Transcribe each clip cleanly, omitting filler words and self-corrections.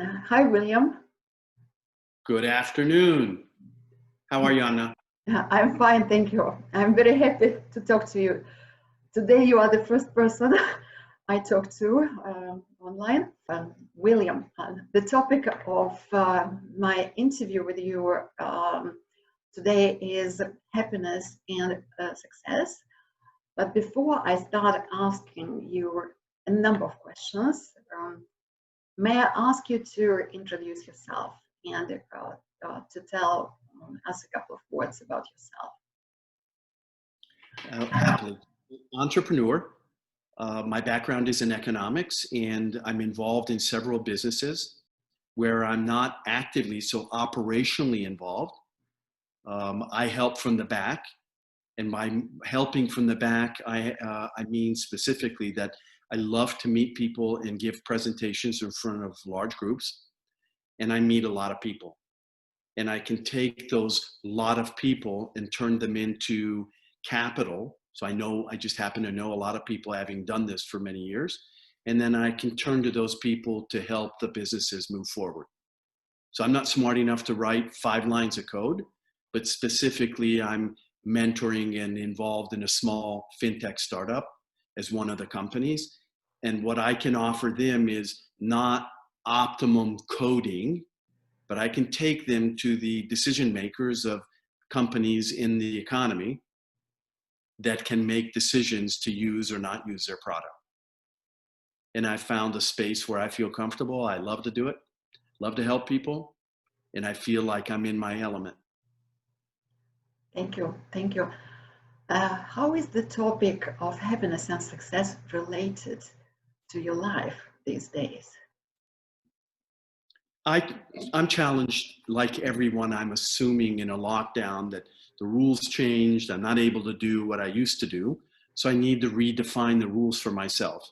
Hi, William. Good afternoon. How are you, Anna? I'm fine, thank you. I'm very happy to talk to you. Today, you are the first person I talk to online. William, the topic of my interview with you today is happiness and success. But before I start asking you a number of questions, may I ask you to introduce yourself and to tell us a couple of words about yourself? Happily. Entrepreneur. My background is in economics, and I'm involved in several businesses where I'm not actively, so operationally involved. I help from the back, and by helping from the back, I mean specifically that I love to meet people and give presentations in front of large groups, and I meet a lot of people. And I can take those lot of people and turn them into capital. So I just happen to know a lot of people having done this for many years. And then I can turn to those people to help the businesses move forward. So I'm not smart enough to write 5 lines of code, but specifically I'm mentoring and involved in a small fintech startup as one of the companies. And what I can offer them is not optimum coding, but I can take them to the decision makers of companies in the economy that can make decisions to use or not use their product. And I found a space where I feel comfortable. I love to do it, love to help people, and I feel like I'm in my element. Thank you. Thank you. How is the topic of happiness and success related to your life these days? I'm challenged, like everyone, I'm assuming in a lockdown that the rules changed. I'm not able to do what I used to do. So I need to redefine the rules for myself.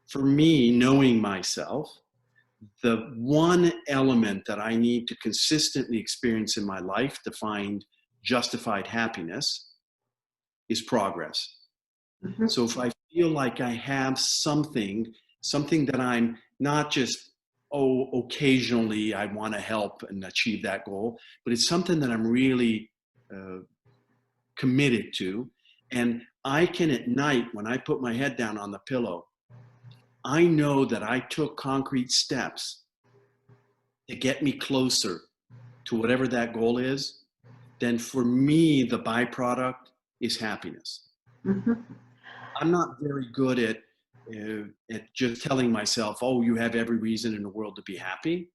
For me, knowing myself, the one element that I need to consistently experience in my life to find justified happiness is progress. Mm-hmm. So if I feel like I have something that I'm not just, occasionally I want to help and achieve that goal, but it's something that I'm really committed to. And I can at night, when I put my head down on the pillow, I know that I took concrete steps to get me closer to whatever that goal is. Then for me, the byproduct is happiness. Mm-hmm. I'm not very good at just telling myself, oh, you have every reason in the world to be happy.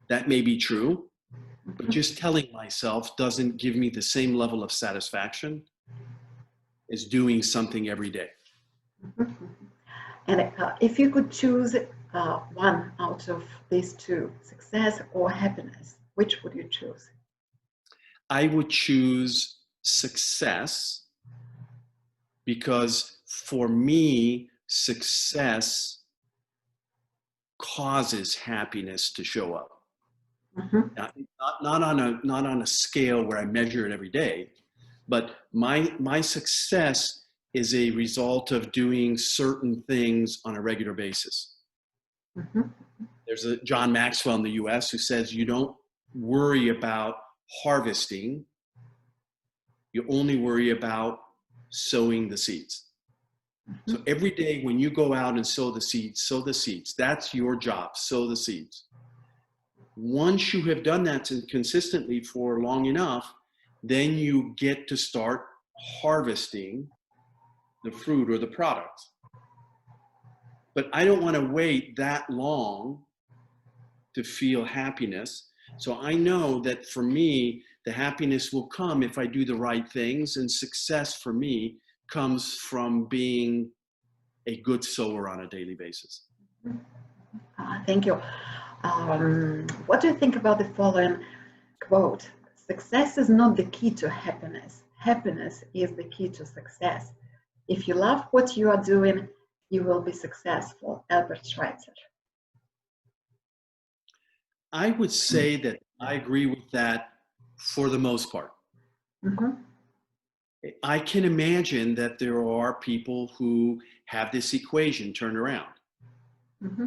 That may be true, but just telling myself doesn't give me the same level of satisfaction as doing something every day. Mm-hmm. And if you could choose one out of these two, success or happiness, which would you choose? I would choose success because for me, success causes happiness to show up. Mm-hmm. Not on a scale where I measure it every day, but my success is a result of doing certain things on a regular basis. Mm-hmm. There's a John Maxwell in the US who says you don't worry about harvesting, you only worry about sowing the seeds. Mm-hmm. So every day when you go out and sow the seeds. That's your job, sow the seeds. Once you have done that consistently for long enough, then you get to start harvesting the fruit or the product. But I don't want to wait that long to feel happiness. So I know that for me, the happiness will come if I do the right things, and success for me comes from being a good sower on a daily basis. Thank you. What do you think about the following quote? Success is not the key to happiness. Happiness is the key to success. If you love what you are doing, you will be successful. Albert Schweitzer. I would say that I agree with that for the most part. Mm-hmm. I can imagine that there are people who have this equation turned around. Mm-hmm.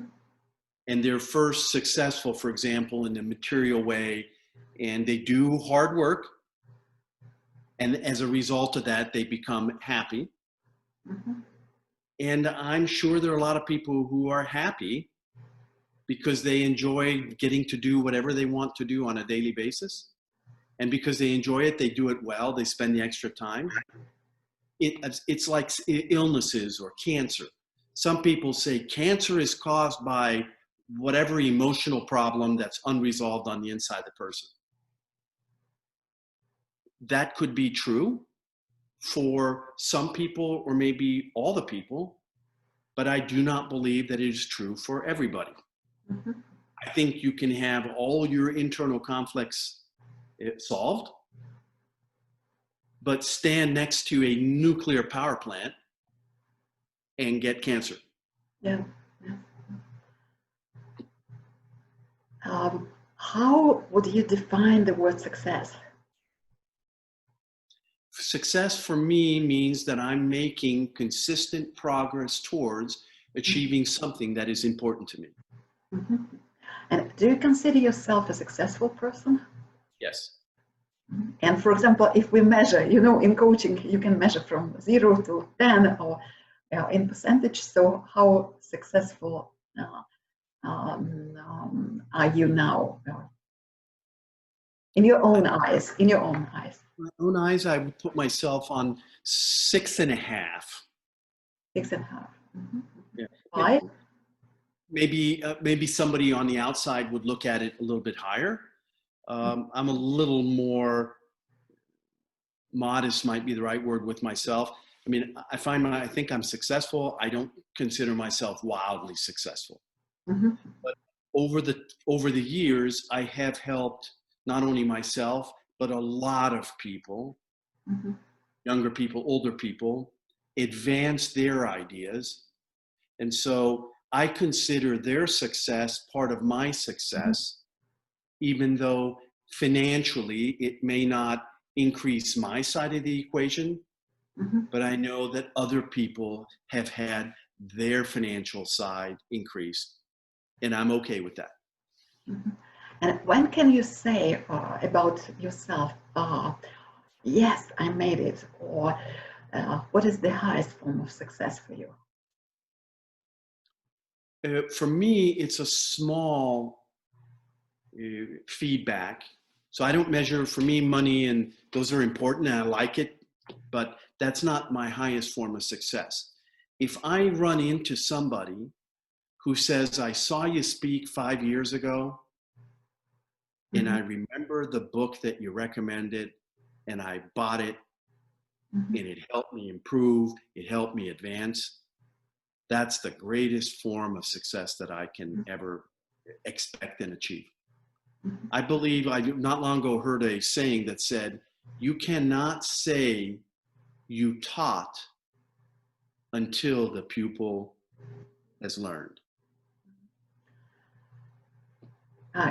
and they're first successful, for example, in a material way, and they do hard work, and as a result of that, they become happy. Mm-hmm. And I'm sure there are a lot of people who are happy because they enjoy getting to do whatever they want to do on a daily basis. And because they enjoy it, they do it well, they spend the extra time. It's like illnesses or cancer. Some people say cancer is caused by whatever emotional problem that's unresolved on the inside of the person. That could be true for some people or maybe all the people, but I do not believe that it is true for everybody. Mm-hmm. I think you can have all your internal conflicts solved, but stand next to a nuclear power plant and get cancer. Yeah. How would you define the word success? Success for me means that I'm making consistent progress towards achieving something that is important to me. Mm-hmm. And do you consider yourself a successful person? Yes. And for example, if we measure, in coaching, you can measure from 0 to 10 or in percentage. So how successful are you now? In your own eyes, In my own eyes, I would put myself on 6.5. 6.5. Mm-hmm. Yeah. Why? Maybe somebody on the outside would look at it a little bit higher. I'm a little more modest, might be the right word, with myself. I mean, I think I'm successful. I don't consider myself wildly successful. Mm-hmm. But over the years, I have helped not only myself, but a lot of people, Mm-hmm. younger people, older people, advance their ideas. And so I consider their success part of my success, even though financially it may not increase my side of the equation, Mm-hmm. but I know that other people have had their financial side increased, and I'm okay with that. Mm-hmm. And when can you say about yourself, yes, I made it, or what is the highest form of success for you? For me, it's a small feedback. So I don't measure, for me, money, and those are important and I like it, but that's not my highest form of success. If I run into somebody who says, I saw you speak 5 years ago, and I remember the book that you recommended, and I bought it, and it helped me improve, it helped me advance, that's the greatest form of success that I can ever expect and achieve. I believe I not long ago heard a saying that said, you cannot say you taught until the pupil has learned.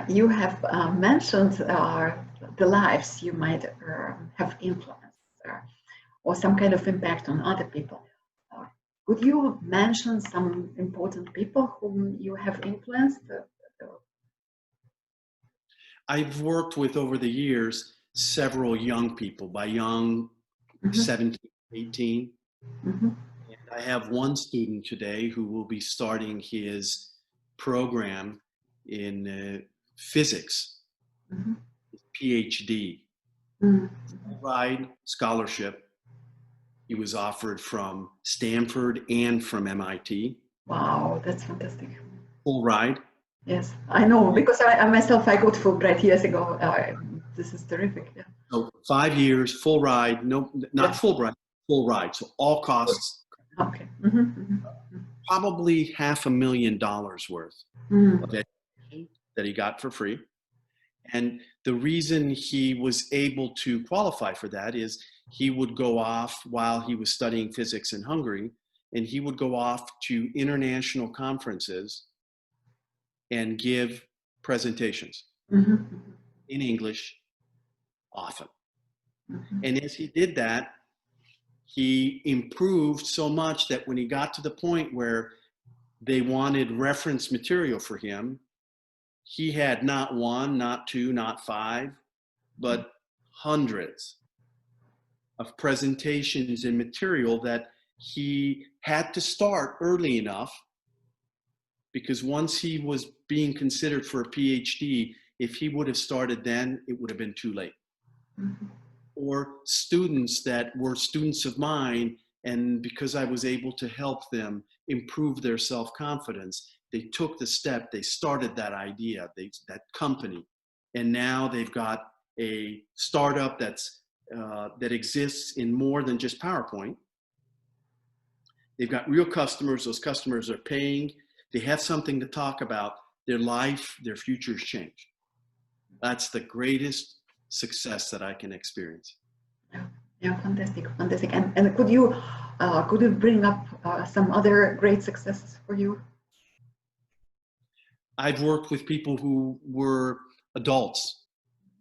You have mentioned the lives you might have influenced or some kind of impact on other people. Could you mention some important people whom you have influenced? I've worked with, over the years, several young people, by young, 17, 18. Mm-hmm. And I have one student today who will be starting his program in physics, PhD, full-ride scholarship. He was offered from Stanford and from MIT. Wow, that's fantastic. Full ride. Yes, I know, because I myself, I got Fulbright years ago. This is terrific. Yeah. So 5 years, full ride, no, not Fulbright, full ride. So all costs. Okay. Probably $500,000 worth of education that he got for free. And the reason he was able to qualify for that is he would go off while he was studying physics in Hungary, and he would go off to international conferences and give presentations in English often. And as he did that, he improved so much that when he got to the point where they wanted reference material for him. He had not one, not two, not five, but hundreds of presentations and material that he had to start early enough, because once he was being considered for a PhD, if he would have started then, it would have been too late. Mm-hmm. Or students that were students of mine, and because I was able to help them improve their self-confidence, they took the step, they started that idea, that company, and now they've got a startup that exists in more than just PowerPoint. They've got real customers, those customers are paying, they have something to talk about, their life, their future's changed. That's the greatest success that I can experience. Yeah, fantastic, fantastic. And could you bring up some other great successes for you? I've worked with people who were adults.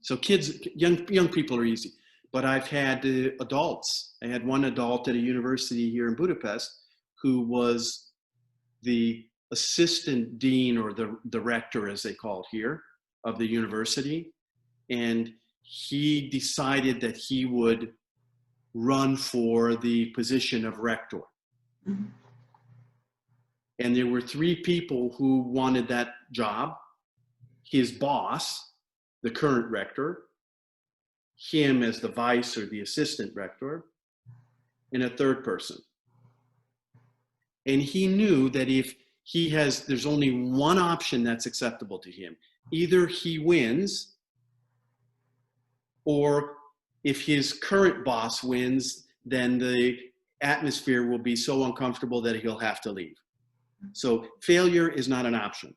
So kids, young people are easy, but I've had adults. I had one adult at a university here in Budapest who was the assistant dean, or the rector, as they call it here, of the university. And he decided that he would run for the position of rector. Mm-hmm. And there were 3 people who wanted that job: his boss, the current rector, him as the vice or the assistant rector, and a third person. And he knew that if there's only one option that's acceptable to him. Either he wins, or if his current boss wins, then the atmosphere will be so uncomfortable that he'll have to leave. So failure is not an option.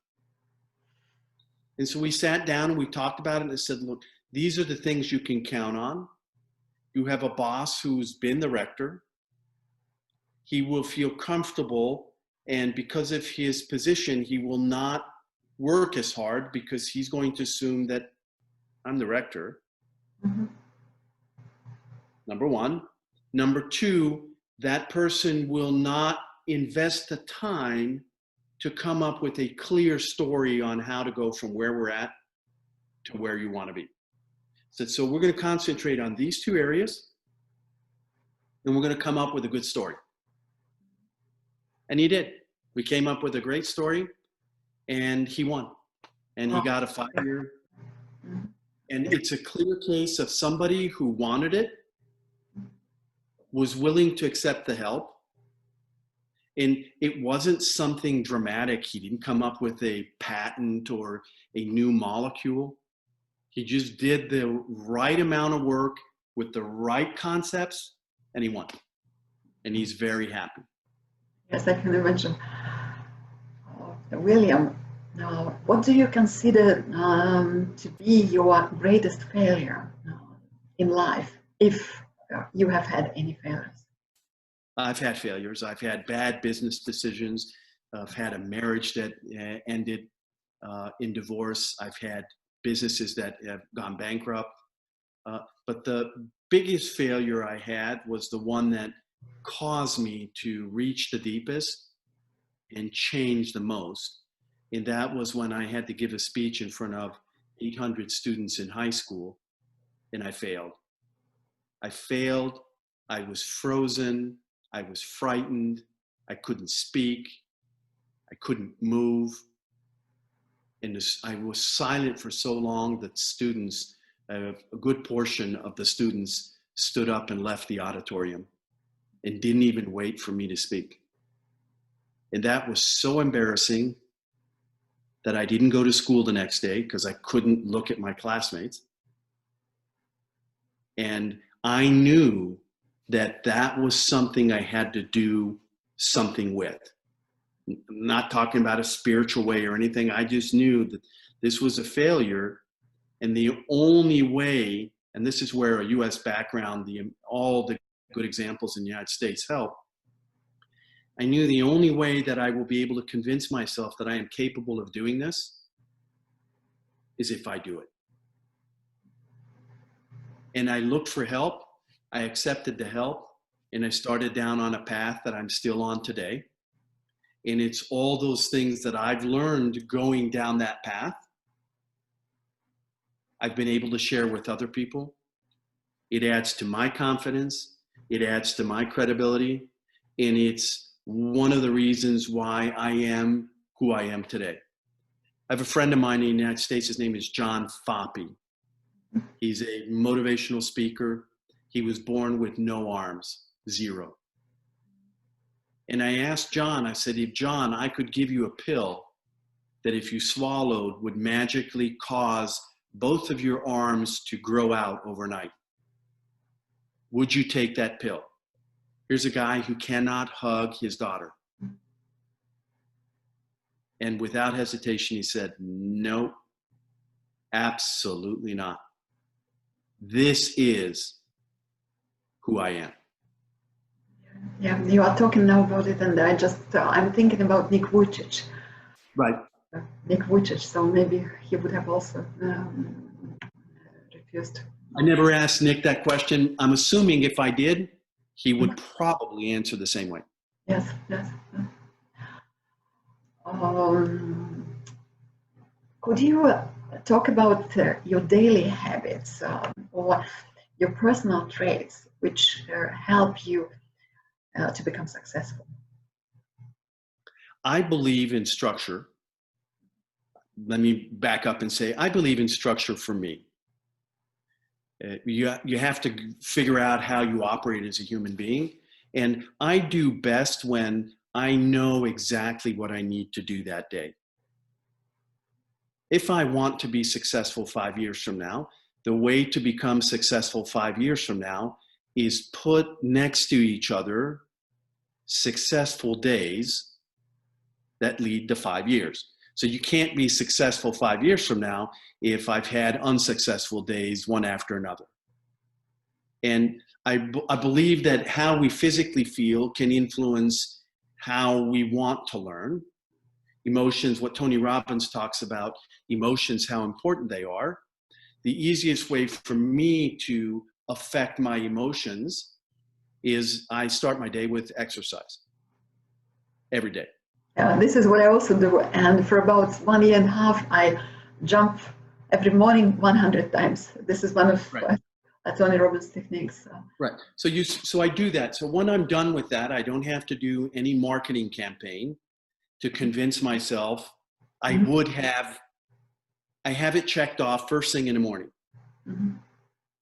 And so we sat down and we talked about it and said, look, these are the things you can count on. You have a boss who's been the rector. He will feel comfortable, and because of his position, he will not work as hard because he's going to assume that I'm the rector. Mm-hmm. Number 1. Number 2, that person will not invest the time to come up with a clear story on how to go from where we're at to where you want to be. So we're going to concentrate on these 2 areas, and we're going to come up with a good story. And he did. We came up with a great story, and he won. And he got a 5-year. And it's a clear case of somebody who wanted it, was willing to accept the help. And it wasn't something dramatic. He didn't come up with a patent or a new molecule. He just did the right amount of work with the right concepts, and he won. And he's very happy. Yes, I can imagine. William, what do you consider to be your greatest failure in life, if you have had any failures? I've had failures. I've had bad business decisions. I've had a marriage that ended in divorce. I've had businesses that have gone bankrupt. But the biggest failure I had was the one that caused me to reach the deepest and change the most. And that was when I had to give a speech in front of 800 students in high school, and I failed. I was frozen. I was frightened. I couldn't speak. I couldn't move. And I was silent for so long that students, a good portion of the students, stood up and left the auditorium and didn't even wait for me to speak. And that was so embarrassing that I didn't go to school the next day because I couldn't look at my classmates. And I knew that that was something I had to do something with. I'm not talking about a spiritual way or anything. I just knew that this was a failure, and the only way, and this is where a US background, all the good examples in the United States help. I knew the only way that I will be able to convince myself that I am capable of doing this is if I do it. And I looked for help. I accepted the help, and I started down on a path that I'm still on today. And it's all those things that I've learned going down that path. I've been able to share with other people. It adds to my confidence. It adds to my credibility. And it's one of the reasons why I am who I am today. I have a friend of mine in the United States. His name is John Foppe. He's a motivational speaker. He was born with no arms, 0. And I asked John, I said, if John, I could give you a pill that if you swallowed would magically cause both of your arms to grow out overnight, would you take that pill? Here's a guy who cannot hug his daughter. And without hesitation, he said, no, absolutely not. This is who I am. Yeah, you are talking now about it, and I'm thinking about Nick Vujicic. Right. Nick Vujicic, so maybe he would have also refused. I never asked Nick that question. I'm assuming if I did, he would probably answer the same way. Yes, yes. Could you talk about your daily habits or your personal traits which help you to become successful? I believe in structure. Let me back up and say, I believe in structure for me. You have to figure out how you operate as a human being. And I do best when I know exactly what I need to do that day. If I want to be successful 5 years from now, the way to become successful 5 years from now is put next to each other successful days that lead to 5 years. So you can't be successful 5 years from now if I've had unsuccessful days one after another. And I believe that how we physically feel can influence how we want to learn. Emotions, what Tony Robbins talks about, emotions, how important they are. The easiest way for me to affect my emotions is I start my day with exercise every day. This is what I also do. And for about 1.5 years, I jump every morning 100 times. This is one of Tony Robbins' techniques. Right. So I do that. So when I'm done with that, I don't have to do any marketing campaign to convince myself. I have it checked off first thing in the morning. Mm-hmm.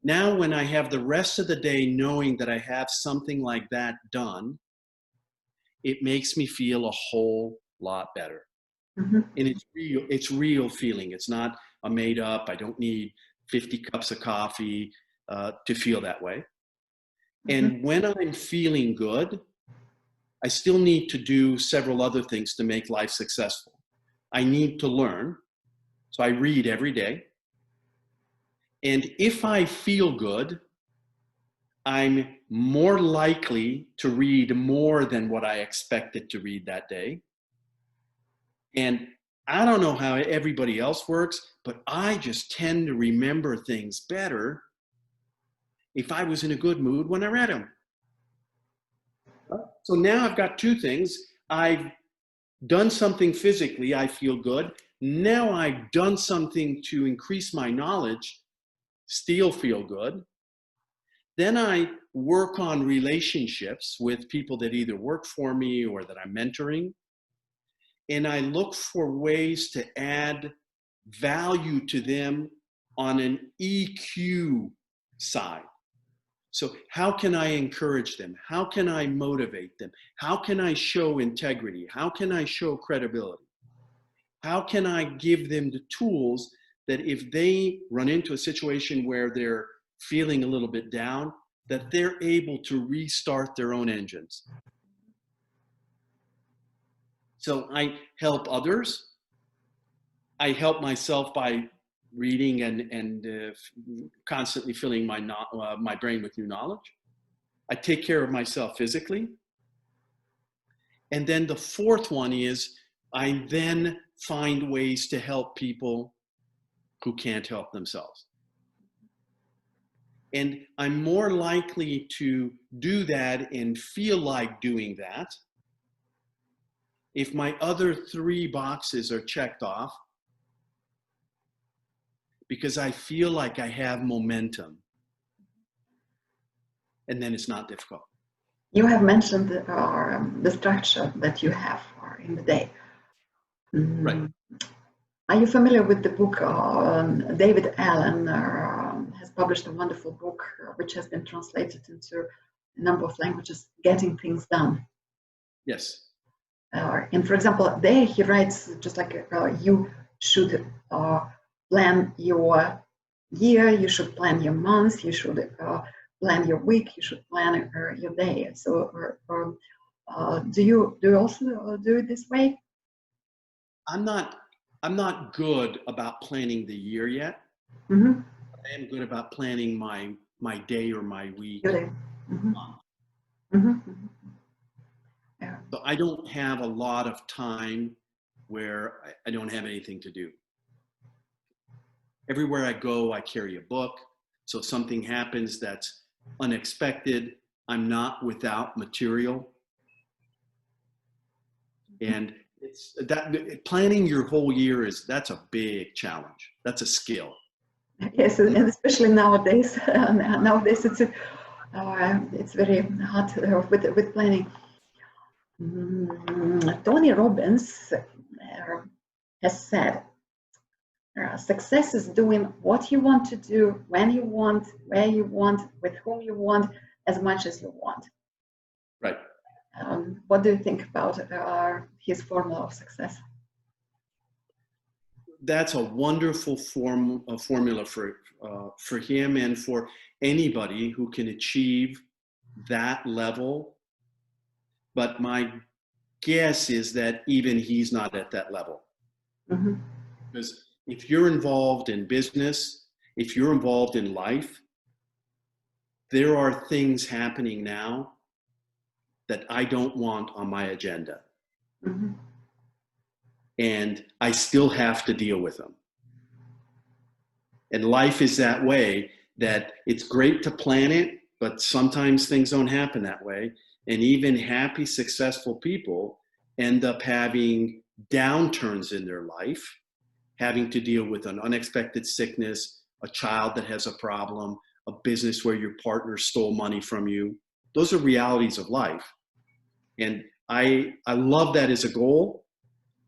Now, when I have the rest of the day knowing that I have something like that done, it makes me feel a whole lot better. Mm-hmm. And it's real feeling. It's not a made up, I don't need 50 cups of coffee to feel that way. Mm-hmm. And when I'm feeling good, I still need to do several other things to make life successful. I need to learn. So I read every day. And if I feel good, I'm more likely to read more than what I expected to read that day. And I don't know how everybody else works, but I just tend to remember things better if I was in a good mood when I read them. So now I've got two things. I've done something physically, I feel good. Now I've done something to increase my knowledge, still feel good. Then I work on relationships with people that either work for me or that I'm mentoring. And I look for ways to add value to them on an EQ side. So how can I encourage them? How can I motivate them? How can I show integrity? How can I show credibility? How can I give them the tools that if they run into a situation where they're feeling a little bit down, that they're able to restart their own engines? So I help others. I help myself by reading and constantly filling my brain with new knowledge. I take care of myself physically. And then the fourth one is I then find ways to help people who can't help themselves. And I'm more likely to do that and feel like doing that if my other 3 boxes are checked off, because I feel like I have momentum, and then it's not difficult. You have mentioned the structure that you have in the day. Right. Are you familiar with the book? David Allen has published a wonderful book which has been translated into a number of languages, Getting Things Done. Yes. And for example, there he writes just like you should plan your year, you should plan your month, you should plan your week, you should plan your day. So do you also do it this way? I'm not good about planning the year yet. Mm-hmm. I am good about planning my day or my week. Mm-hmm. Mm-hmm. Yeah. So I don't have a lot of time where I don't have anything to do. Everywhere I go, I carry a book. So if something happens that's unexpected, I'm not without material. And it's that planning your whole year that's a big challenge. That's a skill. Yes, and especially nowadays. Nowadays, it's very hard with planning. Tony Robbins has said, success is doing what you want to do, when you want, where you want, with whom you want, as much as you want. Right. What do you think about his formula of success? That's a wonderful formula for him and for anybody who can achieve that level. But my guess is that even he's not at that level. Mm-hmm. Because if you're involved in business, if you're involved in life, there are things happening now that I don't want on my agenda. Mm-hmm. And I still have to deal with them. And life is that way, that it's great to plan it, but sometimes things don't happen that way. And even happy, successful people end up having downturns in their life, having to deal with an unexpected sickness, a child that has a problem, a business where your partner stole money from you. Those are realities of life. And I love that as a goal,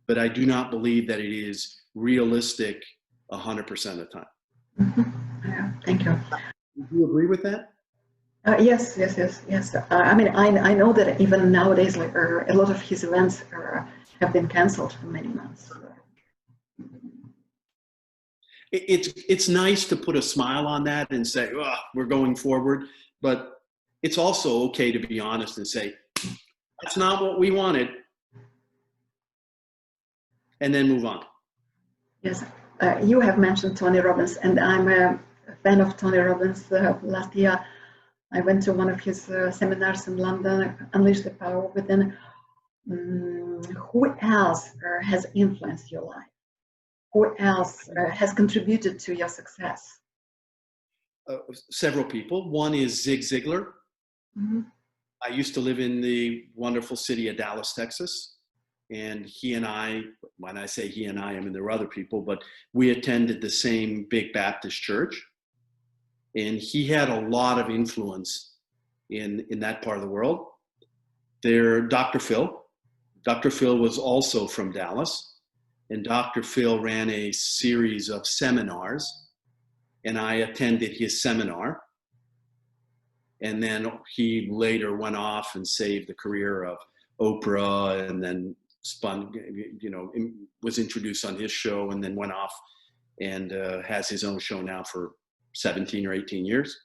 but I do not believe that it is realistic 100% of the time. Mm-hmm. Yeah, thank you. Do you agree with that? Yes. I mean, I know that even nowadays, like a lot of his events have been canceled for many months. It's nice to put a smile on that and say, oh, we're going forward. But it's also okay to be honest and say, that's not what we wanted. And then move on. Yes, you have mentioned Tony Robbins, and I'm a fan of Tony Robbins. Last year, I went to one of his seminars in London, Unleash the Power Within. Who else has influenced your life? Who else has contributed to your success? Several people. One is Zig Ziglar. Mm-hmm. I used to live in the wonderful city of Dallas, Texas. And he and I, when I say he and I mean there were other people, but we attended the same big Baptist church. And he had a lot of influence in that part of the world. Dr. Phil. Dr. Phil was also from Dallas. And Dr. Phil ran a series of seminars. And I attended his seminar. And then he later went off and saved the career of Oprah, and then was introduced on his show, and then went off and has his own show now for 17 or 18 years.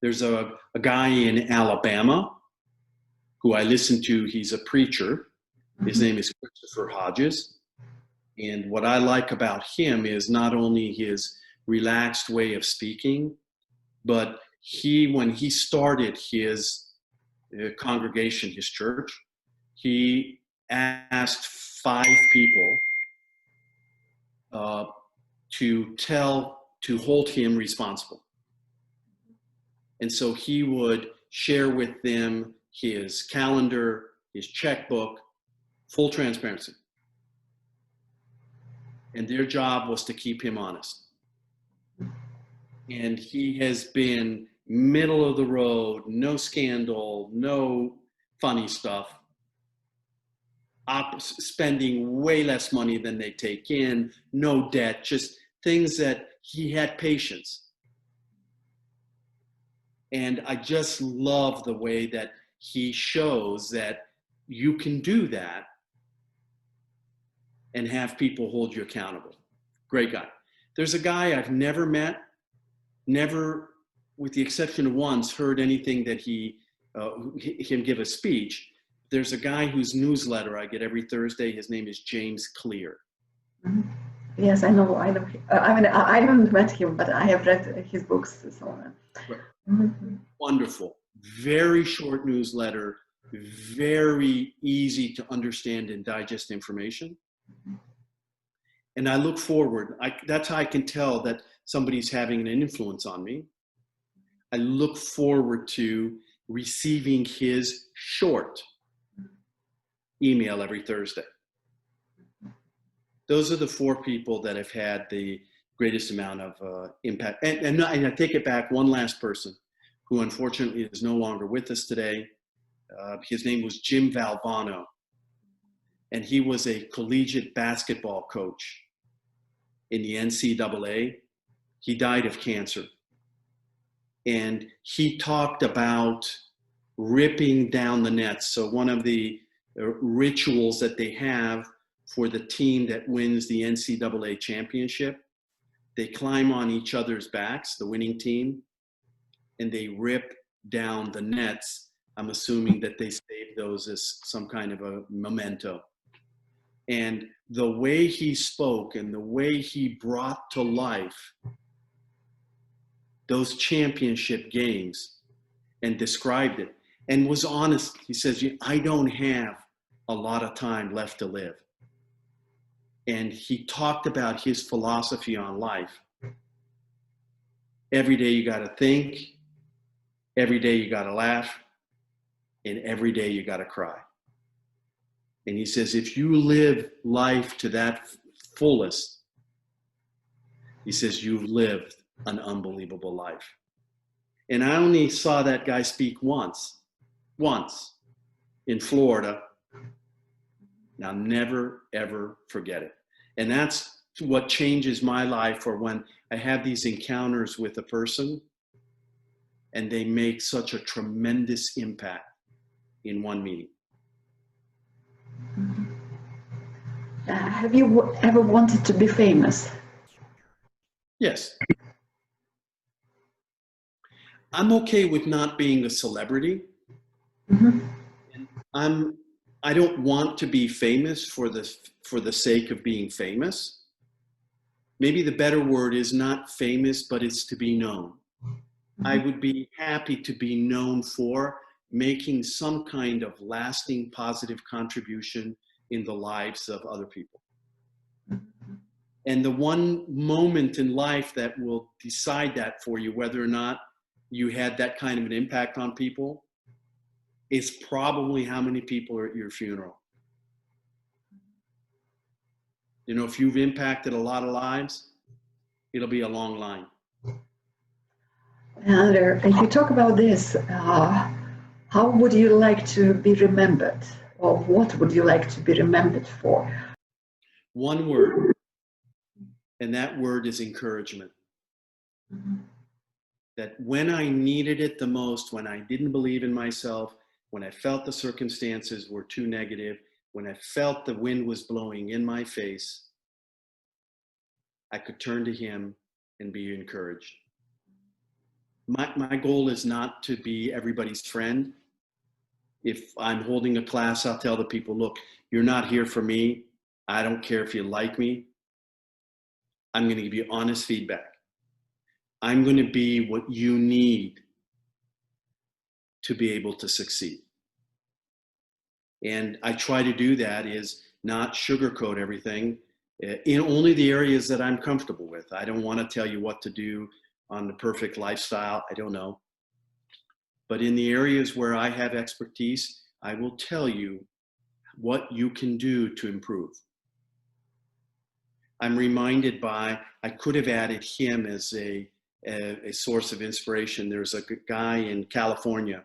There's a guy in Alabama who I listen to. He's a preacher. His name is Christopher Hodges. And what I like about him is not only his relaxed way of speaking, but when he started his congregation, his church, he asked 5 people to hold him responsible. And so he would share with them his calendar, his checkbook, full transparency. And their job was to keep him honest. And he has been middle of the road, no scandal, no funny stuff, spending way less money than they take in, no debt, just things that he had patience. And I just love the way that he shows that you can do that and have people hold you accountable. Great guy. There's a guy I've never met, never, with the exception of once, heard anything that him give a speech. There's a guy whose newsletter I get every Thursday. His name is James Clear. Mm-hmm. Yes, I know. I mean, I haven't met him, but I have read his books. So. Right. Mm-hmm. Wonderful. Very short newsletter, very easy to understand and digest information. And I look forward. That's how I can tell that somebody's having an influence on me. I look forward to receiving his short email every Thursday. Those are the 4 people that have had the greatest amount of impact. And I take it back, one last person who unfortunately is no longer with us today. His name was Jim Valvano, and he was a collegiate basketball coach in the NCAA. He died of cancer. And he talked about ripping down the nets. So one of the rituals that they have for the team that wins the NCAA championship, they climb on each other's backs, the winning team, and they rip down the nets. I'm assuming that they save those as some kind of a memento. And the way he spoke and the way he brought to life those championship games and described it and was honest. He says, I don't have a lot of time left to live. And he talked about his philosophy on life. Every day you got to think, every day you got to laugh, and every day you got to cry. And he says, if you live life to that fullest, he says, you've lived an unbelievable life. And I only saw that guy speak once in Florida. Now, never, ever forget it. And that's what changes my life, or when I have these encounters with a person and they make such a tremendous impact in one meeting. Have you ever wanted to be famous? Yes. I'm okay with not being a celebrity. Mm-hmm. I don't want to be famous for the sake of being famous. Maybe the better word is not famous, but it's to be known. Mm-hmm. I would be happy to be known for making some kind of lasting positive contribution in the lives of other people. Mm-hmm. And the one moment in life that will decide that for you, whether or not you had that kind of an impact on people, is probably how many people are at your funeral. You know, if you've impacted a lot of lives, it'll be a long line. And if you talk about this, how would you like to be remembered? Or what would you like to be remembered for? One word, and that word is encouragement. Mm-hmm. That when I needed it the most, when I didn't believe in myself, when I felt the circumstances were too negative, when I felt the wind was blowing in my face, I could turn to him and be encouraged. My goal is not to be everybody's friend. If I'm holding a class, I'll tell the people, look, you're not here for me. I don't care if you like me. I'm going to give you honest feedback. I'm going to be what you need to be able to succeed. And I try to do that is not sugarcoat everything in only the areas that I'm comfortable with. I don't want to tell you what to do on the perfect lifestyle. I don't know. But in the areas where I have expertise, I will tell you what you can do to improve. I'm reminded by, I could have added him as a source of inspiration. There's a guy in California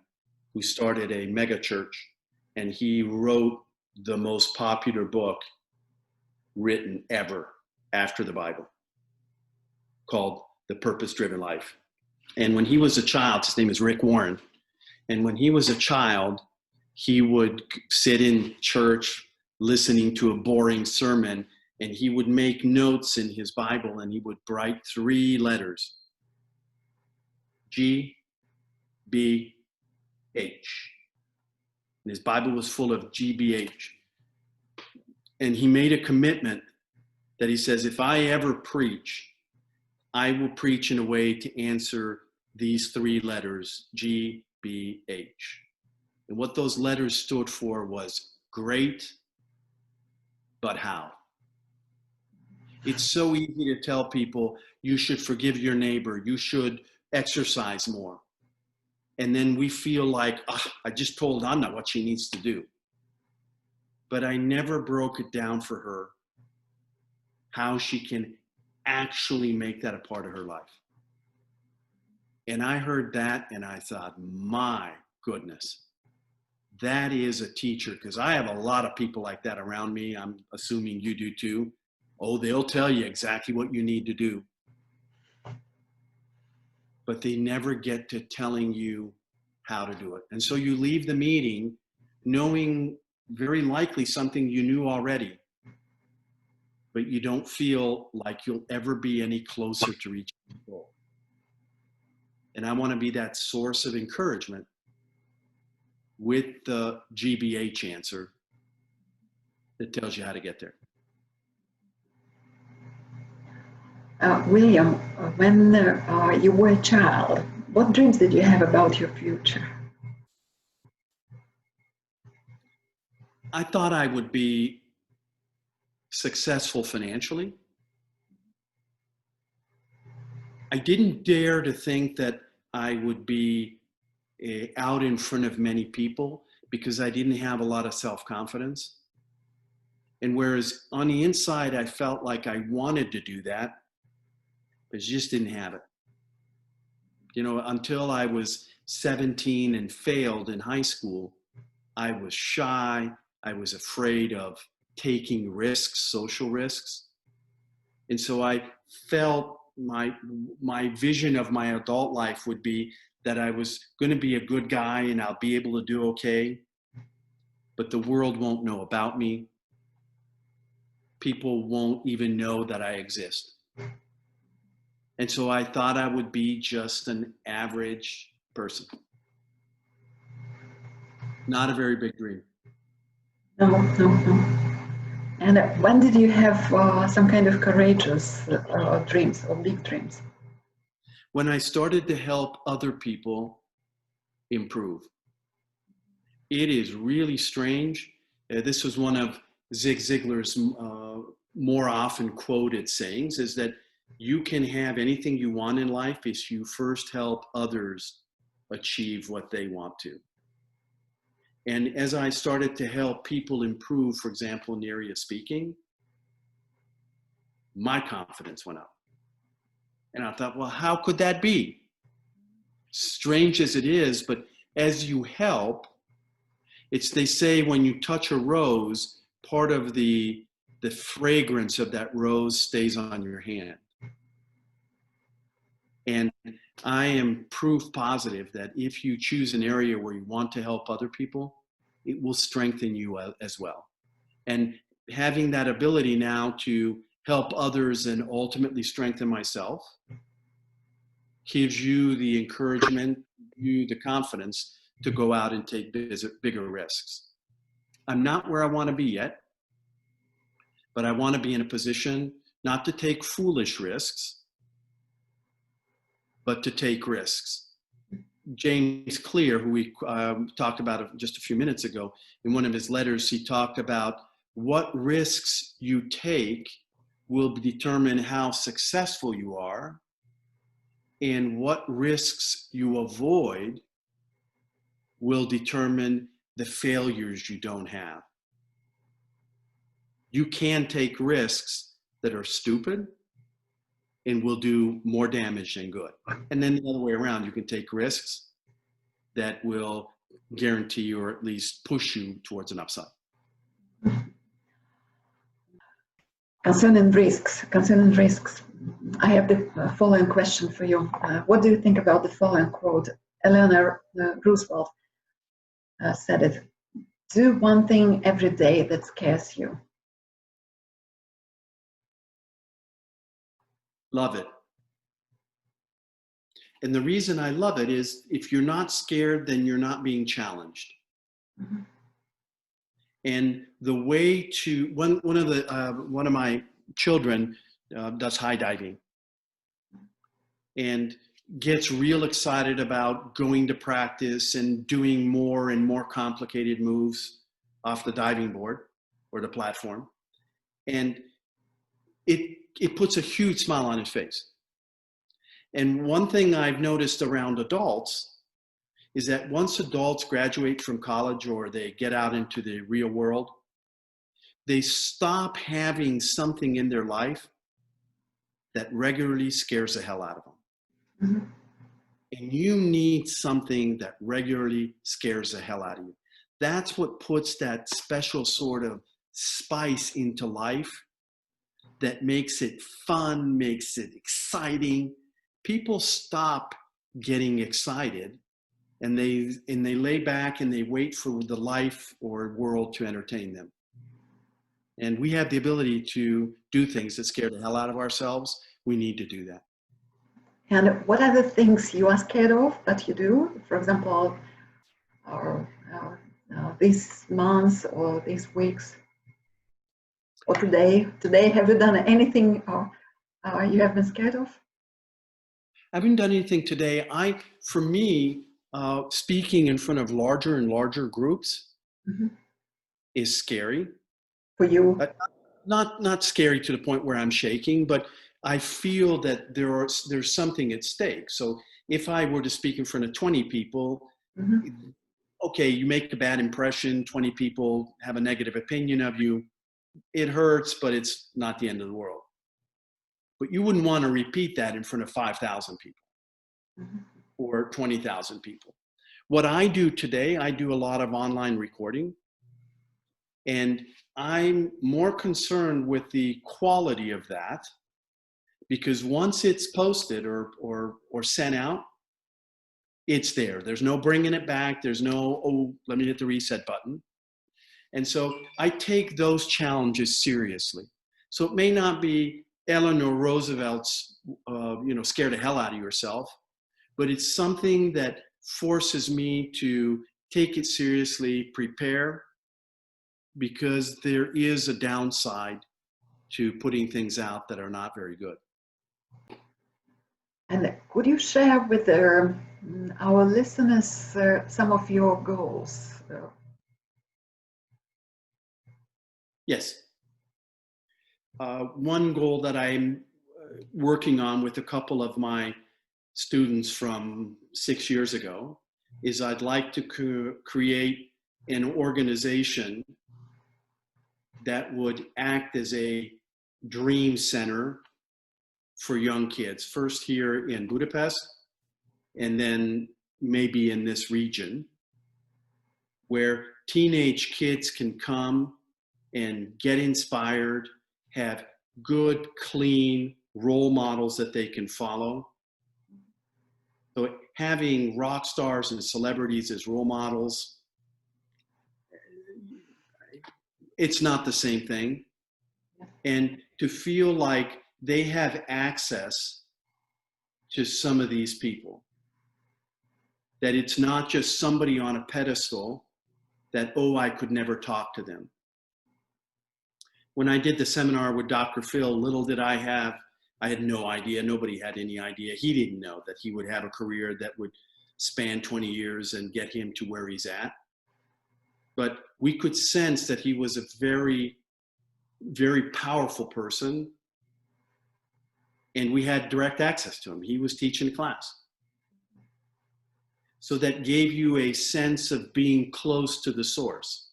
who started a mega church, and he wrote the most popular book written ever after the Bible, called The Purpose-Driven Life. And when he was a child, his name is Rick Warren, and when he was a child, he would sit in church listening to a boring sermon, and he would make notes in his Bible, and he would write 3 letters: G, B, H. And his Bible was full of GBH. And he made a commitment that he says, if I ever preach, I will preach in a way to answer these 3 letters, G, B, H. And what those letters stood for was great, but how? It's so easy to tell people you should forgive your neighbor, you should exercise more. And then we feel like, I just told Anna what she needs to do. But I never broke it down for her how she can actually make that a part of her life. And I heard that and I thought, my goodness, that is a teacher, because I have a lot of people like that around me. I'm assuming you do too. Oh, they'll tell you exactly what you need to do, but they never get to telling you how to do it. And so you leave the meeting knowing very likely something you knew already, but you don't feel like you'll ever be any closer to reaching the goal. And I want to be that source of encouragement with the GBH answer that tells you how to get there. William, when you were a child, what dreams did you have about your future? I thought I would be successful financially. I didn't dare to think that I would be out in front of many people because I didn't have a lot of self-confidence. And whereas on the inside, I felt like I wanted to do that, but just didn't have it. You know, until I was 17 and failed in high school, I was shy. I was afraid of taking risks, social risks. And so I felt my vision of my adult life would be that I was going to be a good guy and I'll be able to do okay, but the world won't know about me. People won't even know that I exist. And so I thought I would be just an average person. Not a very big dream. No. And when did you have some kind of courageous dreams or big dreams? When I started to help other people improve. It is really strange. This was one of Zig Ziglar's more often quoted sayings, is that you can have anything you want in life if you first help others achieve what they want to. And as I started to help people improve, for example, in the area of speaking, my confidence went up. And I thought, well, how could that be? Strange as it is, but as you help, they say when you touch a rose, part of the fragrance of that rose stays on your hand. And I am proof positive that if you choose an area where you want to help other people, it will strengthen you as well. And having that ability now to help others and ultimately strengthen myself gives you the encouragement, you the confidence to go out and take bigger risks. I'm not where I want to be yet, but I want to be in a position not to take foolish risks, but to take risks. James Clear, who we talked about just a few minutes ago, in one of his letters, he talked about what risks you take will determine how successful you are, and what risks you avoid will determine the failures you don't have. You can take risks that are stupid and will do more damage than good. And then the other way around, you can take risks that will guarantee or at least push you towards an upside. Concerning risks, I have the following question for you. What do you think about the following quote? Eleanor Roosevelt said it. Do one thing every day that scares you. Love it. And the reason I love it is if you're not scared, then you're not being challenged. Mm-hmm. And the way to, one of my children does high diving and gets real excited about going to practice and doing more and more complicated moves off the diving board or the platform. And it puts a huge smile on his face. And one thing I've noticed around adults is that once adults graduate from college or they get out into the real world, they stop having something in their life that regularly scares the hell out of them. Mm-hmm. And you need something that regularly scares the hell out of you. That's what puts that special sort of spice into life that makes it fun, makes it exciting. People stop getting excited and they lay back and they wait for the life or world to entertain them. And we have the ability to do things that scare the hell out of ourselves. We need to do that. And what are the things you are scared of that you do? For example, these months or these weeks or today? Today, have you done anything you have been scared of? I haven't done anything today. For me, speaking in front of larger and larger groups mm-hmm. is scary. For you? Not scary to the point where I'm shaking, but I feel that there's something at stake. So if I were to speak in front of 20 people, mm-hmm. okay, you make a bad impression, 20 people have a negative opinion of you. It hurts, but it's not the end of the world. But you wouldn't want to repeat that in front of 5,000 people mm-hmm. or 20,000 people. What I do today, I do a lot of online recording, and I'm more concerned with the quality of that, because once it's posted or sent out, it's there. There's no bringing it back. There's no, oh, let me hit the reset button. And so I take those challenges seriously. So it may not be Eleanor Roosevelt's, scare the hell out of yourself, but it's something that forces me to take it seriously, prepare, because there is a downside to putting things out that are not very good. And could you share with our listeners some of your goals? Yes. One goal that I'm working on with a couple of my students from 6 years ago is I'd like to create an organization that would act as a dream center for young kids, first here in Budapest, and then maybe in this region, where teenage kids can come and get inspired, have good, clean role models that they can follow. So having rock stars and celebrities as role models, it's not the same thing. And to feel like they have access to some of these people, that it's not just somebody on a pedestal that, oh, I could never talk to them. When I did the seminar with Dr. Phil, little did I had no idea, nobody had any idea. He didn't know that he would have a career that would span 20 years and get him to where he's at. But we could sense that he was a very, very powerful person, and we had direct access to him. He was teaching a class. So that gave you a sense of being close to the source.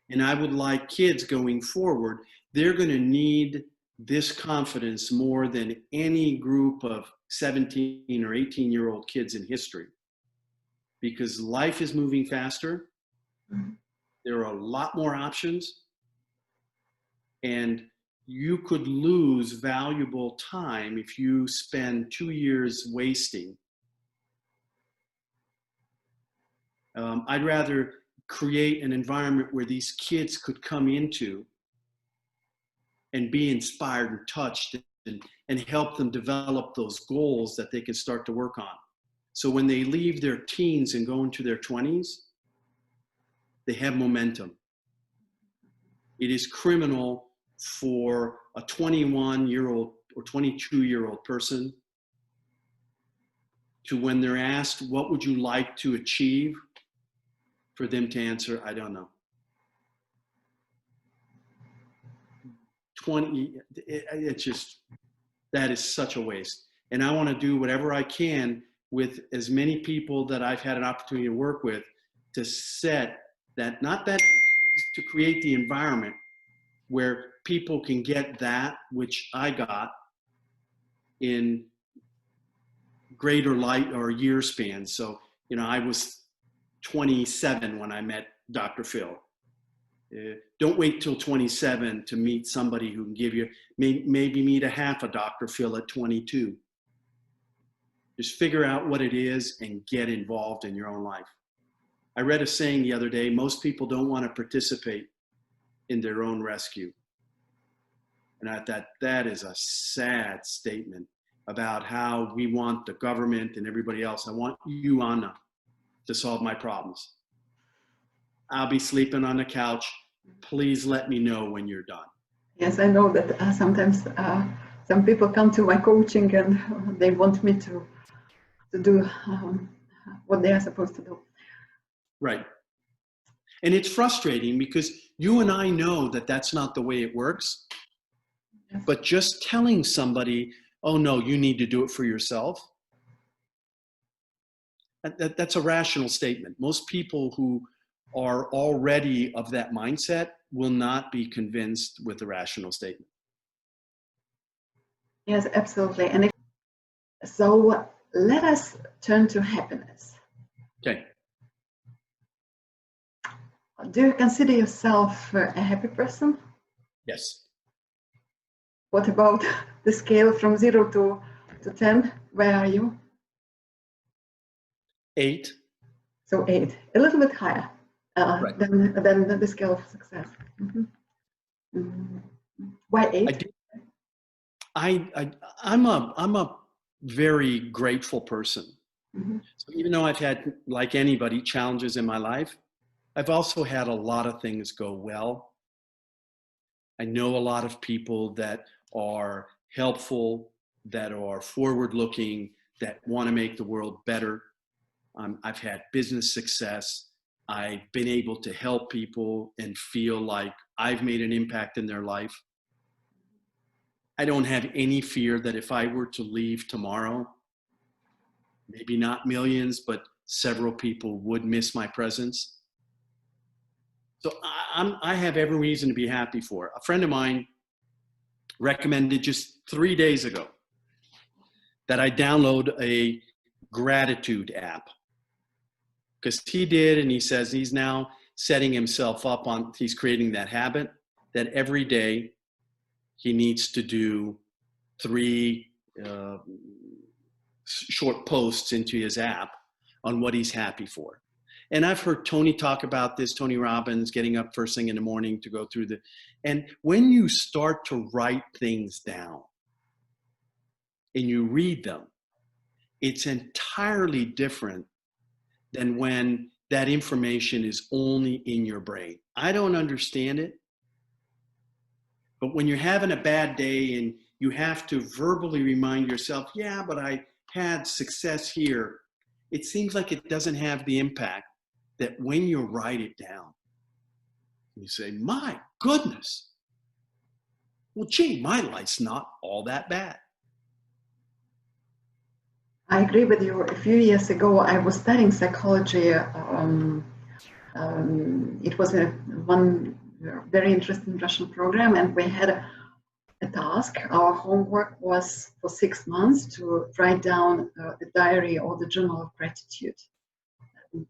And I would like kids going forward, they're going to need this confidence more than any group of 17 or 18-year-old kids in history. Because life is moving faster. Mm-hmm. There are a lot more options. And you could lose valuable time if you spend 2 years wasting. I'd rather create an environment where these kids could come into and be inspired and touched and help them develop those goals that they can start to work on. So when they leave their teens and go into their 20s, they have momentum. It is criminal for a 21-year-old or 22-year-old person to, when they're asked, what would you like to achieve, for them to answer, I don't know. 20, it's just, that is such a waste. And I want to do whatever I can with as many people that I've had an opportunity to work with to set that, not that, to create the environment where people can get that which I got in greater light or year spans. So, I was 27 when I met Dr. Phil. Don't wait till 27 to meet somebody who can give you, maybe meet a half a Dr. Phil at 22. Just figure out what it is and get involved in your own life. I read a saying the other day, most people don't want to participate in their own rescue. And I thought that is a sad statement about how we want the government and everybody else. I want you, Anna, to solve my problems. I'll be sleeping on the couch. Please let me know when you're done. Yes, I know that sometimes some people come to my coaching and they want me to do what they are supposed to do. Right. And it's frustrating because you and I know that that's not the way it works. Yes. But just telling somebody, oh no, you need to do it for yourself, that's a rational statement. Most people who are already of that mindset will not be convinced with a rational statement. Yes, absolutely. And so let us turn to happiness. Okay. Do you consider yourself a happy person? Yes. What about the scale from 0 to 10? Where are you? 8. So 8, a little bit higher right. than the scale of success. Mm-hmm. Mm-hmm. Why 8? I'm a very grateful person. Mm-hmm. So even though I've had, like anybody, challenges in my life, I've also had a lot of things go well. I know a lot of people that are helpful, that are forward-looking, that want to make the world better. I've had business success. I've been able to help people and feel like I've made an impact in their life. I don't have any fear that if I were to leave tomorrow, maybe not millions, but several people would miss my presence. So I have every reason to be happy for it. A friend of mine recommended just 3 days ago that I download a gratitude app. Because he did, and he says he's now setting himself up on, he's creating that habit that every day he needs to do 3 short posts into his app on what he's happy for. And I've heard Tony talk about this, Tony Robbins, getting up first thing in the morning to go through and when you start to write things down and you read them, it's entirely different than when that information is only in your brain. I don't understand it, but when you're having a bad day and you have to verbally remind yourself, yeah, but I had success here, it seems like it doesn't have the impact that when you write it down, you say, my goodness, well, gee, my life's not all that bad. I agree with you. A few years ago, I was studying psychology It was one very interesting Russian program, and we had a task. Our homework was for 6 months to write down the diary or the journal of gratitude.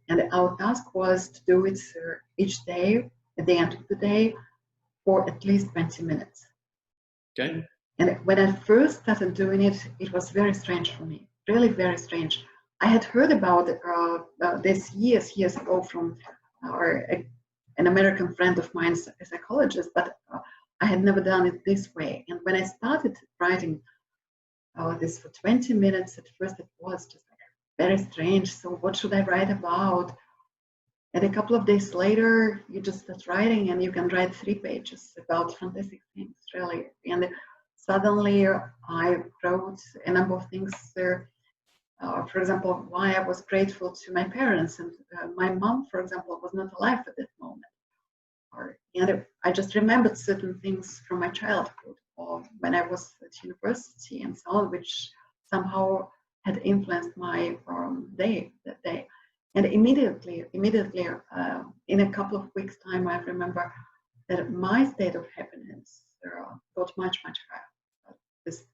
And our task was to do it each day, at the end of the day, for at least 20 minutes. Okay. And when I first started doing it, it was very strange for me, really very strange. I had heard about this years ago from an American friend of mine, a psychologist, but I had never done it this way. And when I started writing this for 20 minutes, at first it was just very strange. So what should I write about? And a couple of days later, you just start writing, and you can write 3 pages about fantastic things, really. And suddenly I wrote a number of things there. For example, why I was grateful to my parents. And my mom, for example, was not alive at that moment. And I just remembered certain things from my childhood or when I was at university and so on, which somehow had influenced my day that day. And immediately, in a couple of weeks' time, I remember that my state of happiness got much higher, this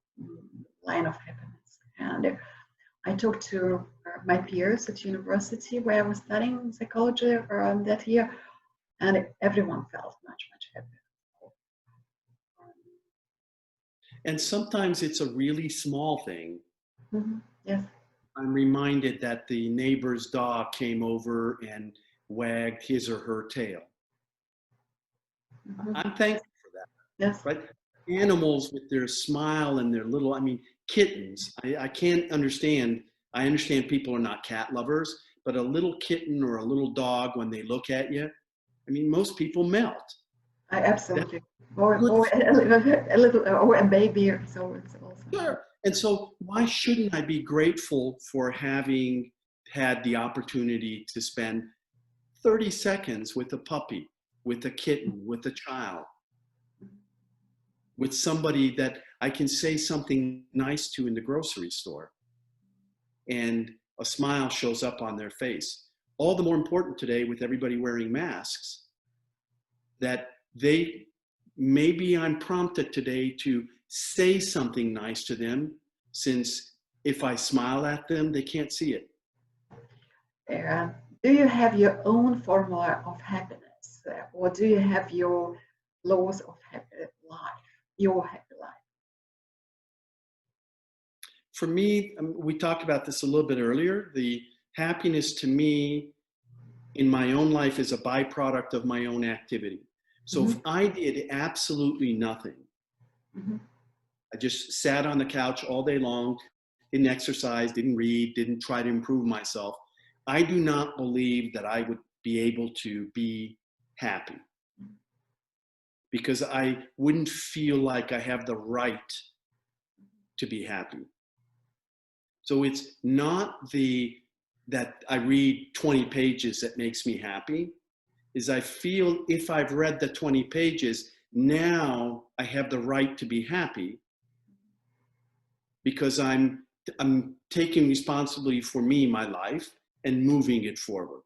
line of happiness. And I talked to my peers at university where I was studying psychology that year, and everyone felt much happier. And sometimes it's a really small thing. Mm-hmm. Yes. I'm reminded that the neighbor's dog came over and wagged his or her tail. Mm-hmm. I'm thankful for that. Yes. Right? Animals with their smile and their little, kittens. I can't understand. I understand people are not cat lovers, but a little kitten or a little dog, when they look at you, most people melt. Absolutely. Or a baby, so it's also. Sure. And so why shouldn't I be grateful for having had the opportunity to spend 30 seconds with a puppy, with a kitten, with a child, with somebody that I can say something nice to in the grocery store, and a smile shows up on their face. All the more important today with everybody wearing masks, that maybe I'm prompted today to say something nice to them, since if I smile at them, they can't see it. Do you have your own formula of happiness, or do you have your laws of happy life, your happy life? For me, we talked about this a little bit earlier. The happiness to me in my own life is a byproduct of my own activity. So if I did absolutely nothing, I just sat on the couch all day long, didn't exercise, didn't read, didn't try to improve myself, I do not believe that I would be able to be happy, because I wouldn't feel like I have the right to be happy. So it's not that I read 20 pages that makes me happy, is I feel if I've read the 20 pages, now I have the right to be happy, because I'm taking responsibility for me, my life, and moving it forward.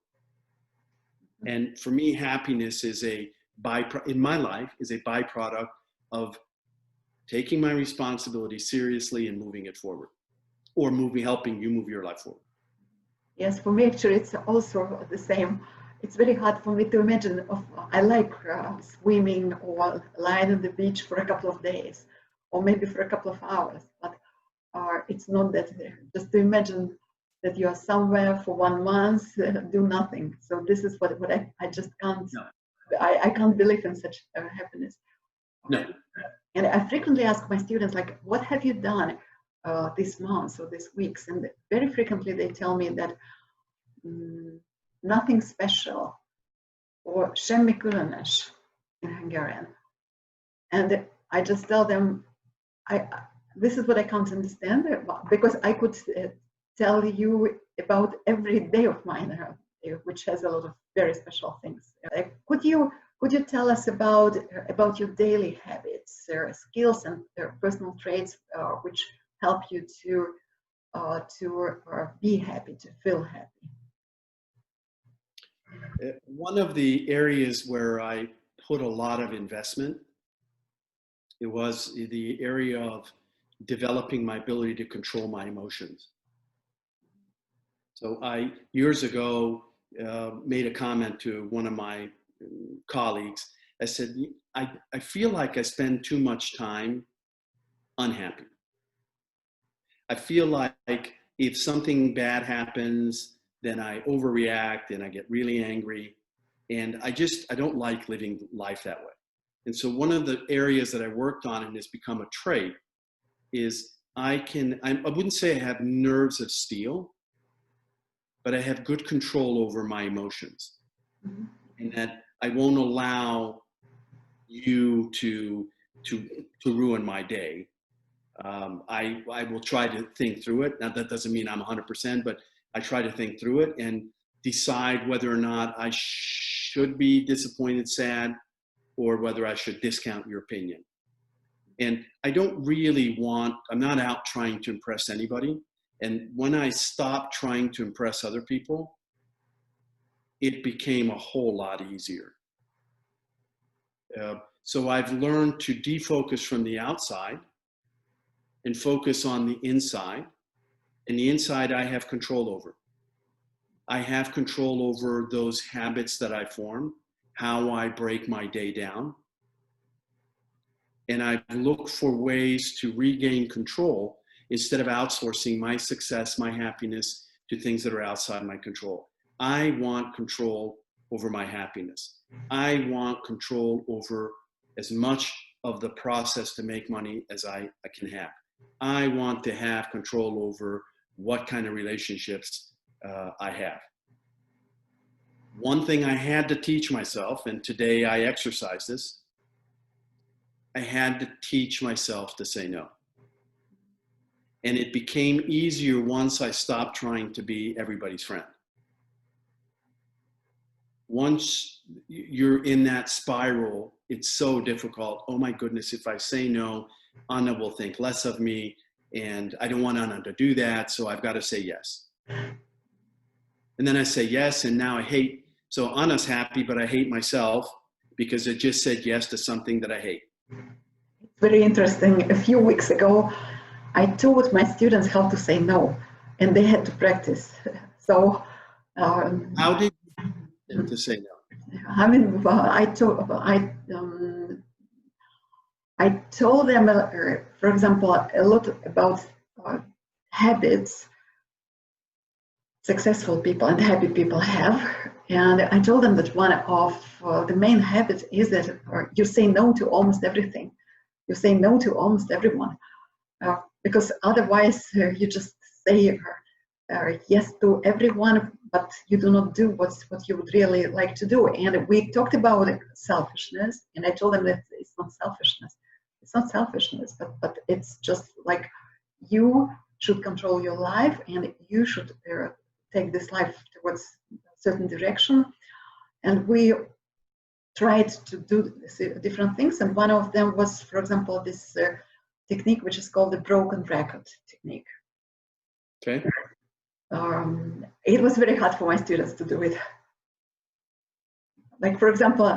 And for me, happiness is in my life is a byproduct of taking my responsibility seriously and moving it forward, or helping you move your life forward. Yes, for me actually it's also the same. It's very hard for me to imagine. I like swimming or lying on the beach for a couple of days, or maybe for a couple of hours. But it's not that. Just to imagine that you are somewhere for 1 month, do nothing. So this is what I just can't. No. I can't believe in such happiness. No. And I frequently ask my students, like, what have you done this month or this weeks? And very frequently they tell me that nothing special, or semmi különös in Hungarian. And I just tell them, this is what I can't understand, because I could tell you about every day of mine, which has a lot of very special things. Could you tell us about your daily habits, skills, and personal traits which help you to be happy, to feel happy? One of the areas where I put a lot of investment, it was the area of developing my ability to control my emotions. So I, years ago, made a comment to one of my colleagues. I said, I feel like I spend too much time unhappy. I feel like if something bad happens, then I overreact and I get really angry. And I don't like living life that way. And so one of the areas that I worked on and has become a trait is I wouldn't say I have nerves of steel, but I have good control over my emotions. Mm-hmm. And that I won't allow you to ruin my day. I will try to think through it. Now that doesn't mean I'm 100%, but I try to think through it and decide whether or not I should be disappointed, sad, or whether I should discount your opinion. And I don't really I'm not out trying to impress anybody. And when I stopped trying to impress other people, it became a whole lot easier. So I've learned to defocus from the outside and focus on the inside. And the inside I have control over. I have control over those habits that I form, how I break my day down. And I look for ways to regain control instead of outsourcing my success, my happiness to things that are outside my control. I want control over my happiness. I want control over as much of the process to make money as I can have. I want to have control over what kind of relationships I have. One thing I had to teach myself, and today I exercise this, I had to teach myself to say no. And it became easier once I stopped trying to be everybody's friend. Once you're in that spiral, it's so difficult. Oh my goodness, if I say no, Anna will think less of me, and I don't want Anna to do that, so I've got to say yes. And then I say yes, and now I hate. So Anna's happy, but I hate myself because I just said yes to something that I hate. It's very interesting. A few weeks ago, I taught my students how to say no, and they had to practice. So, how did you to say no? I mean, I told them, for example, a lot about habits successful people and happy people have. And I told them that one of the main habits is that you say no to almost everything. You say no to almost everyone. Because otherwise you just say yes to everyone, but you do not do what you would really like to do. And we talked about selfishness, and I told them that it's not selfishness. It's not selfishness, but it's just like you should control your life, and you should take this life towards a certain direction. And we tried to do different things, and one of them was, for example, this technique which is called the broken record technique. Okay. It was very hard for my students to do it. Like, for example,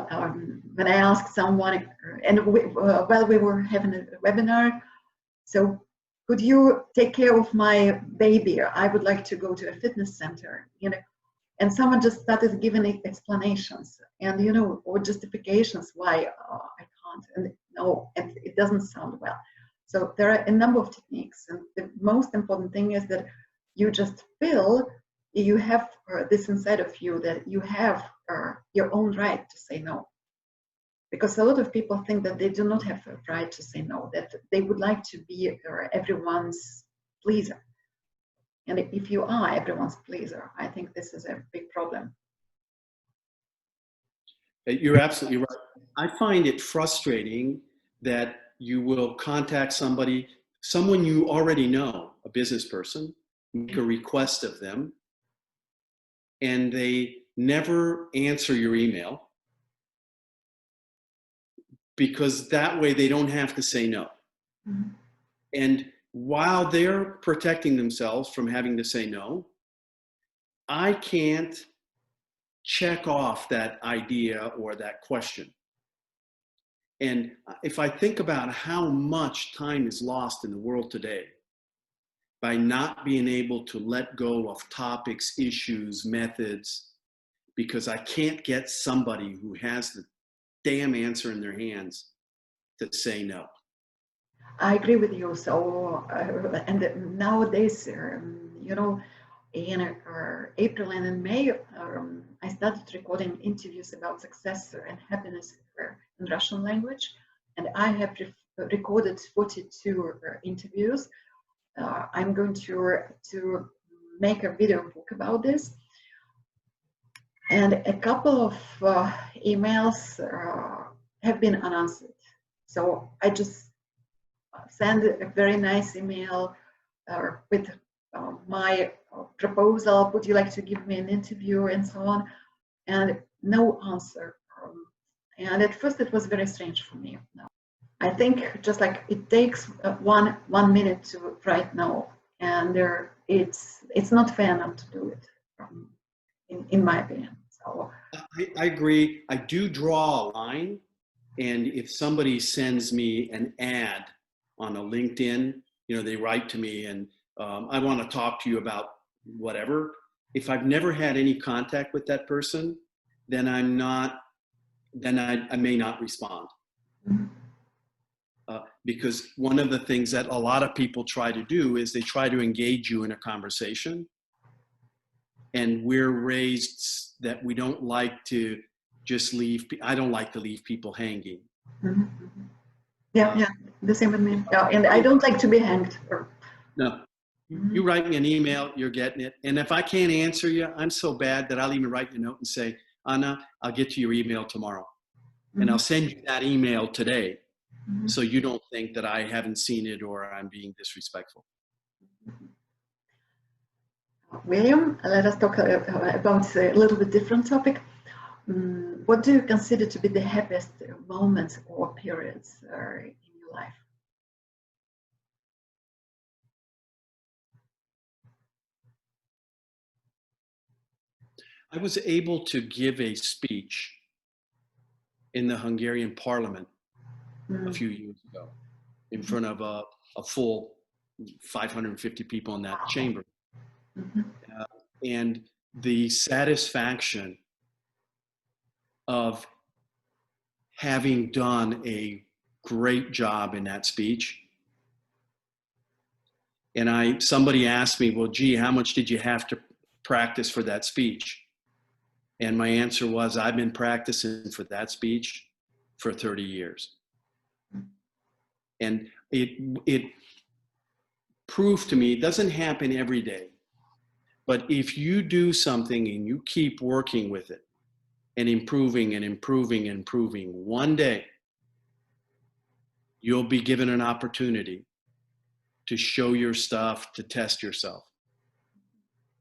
when I asked someone, and while we were having a webinar, so could you take care of my baby? I would like to go to a fitness center, and someone just started giving explanations and, or justifications why I can't, and no, and it doesn't sound well. So there are a number of techniques, and the most important thing is that you just feel you have this inside of you, that you have your own right to say no. Because a lot of people think that they do not have a right to say no, that they would like to be everyone's pleaser. And if you are everyone's pleaser, I think this is a big problem. You're absolutely right. I find it frustrating that you will contact someone you already know, a business person, make a request of them, and they never answer your email, because that way they don't have to say no. Mm-hmm. And while they're protecting themselves from having to say no, I can't check off that idea or that question. And if I think about how much time is lost in the world today by not being able to let go of topics, issues, methods, because I can't get somebody who has the damn answer in their hands to say no. I agree with you. So, and nowadays, you know, in April and in May, I started recording interviews about success and happiness in Russian language, and I have recorded 42 interviews. I'm going to make a video book about this, and a couple of emails have been unanswered. So I just send a very nice email with my proposal. Would you like to give me an interview, and so on, and no answer. And at first it was very strange for me. I think just like it takes one minute to write no, and it's not fair not to do it, in my opinion. So I agree. I do draw a line, and if somebody sends me an ad on a LinkedIn, you know, they write to me and I want to talk to you about whatever. If I've never had any contact with that person, then I may not respond. mm-hmm. Because one of the things that a lot of people try to do is they try to engage you in a conversation. And we're raised that we don't like to just leave. I don't like to leave people hanging. Mm-hmm. Yeah, the same with me. Yeah, and I don't like to be hanged. No, you write me an email, you're getting it. And if I can't answer you, I'm so bad that I'll even write you a note and say, Anna, I'll get to your email tomorrow. Mm-hmm. And I'll send you that email today. Mm-hmm. So you don't think that I haven't seen it or I'm being disrespectful. William, let us talk about a little bit different topic. What do you consider to be the happiest moments or periods in your life? I was able to give a speech in the Hungarian parliament a few years ago in front of a full 550 people in that chamber. Mm-hmm. And the satisfaction of having done a great job in that speech. And somebody asked me, well, gee, how much did you have to practice for that speech? And my answer was, I've been practicing for that speech for 30 years. And it proved to me, it doesn't happen every day. But if you do something and you keep working with it and improving and improving and improving, one day you'll be given an opportunity to show your stuff, to test yourself.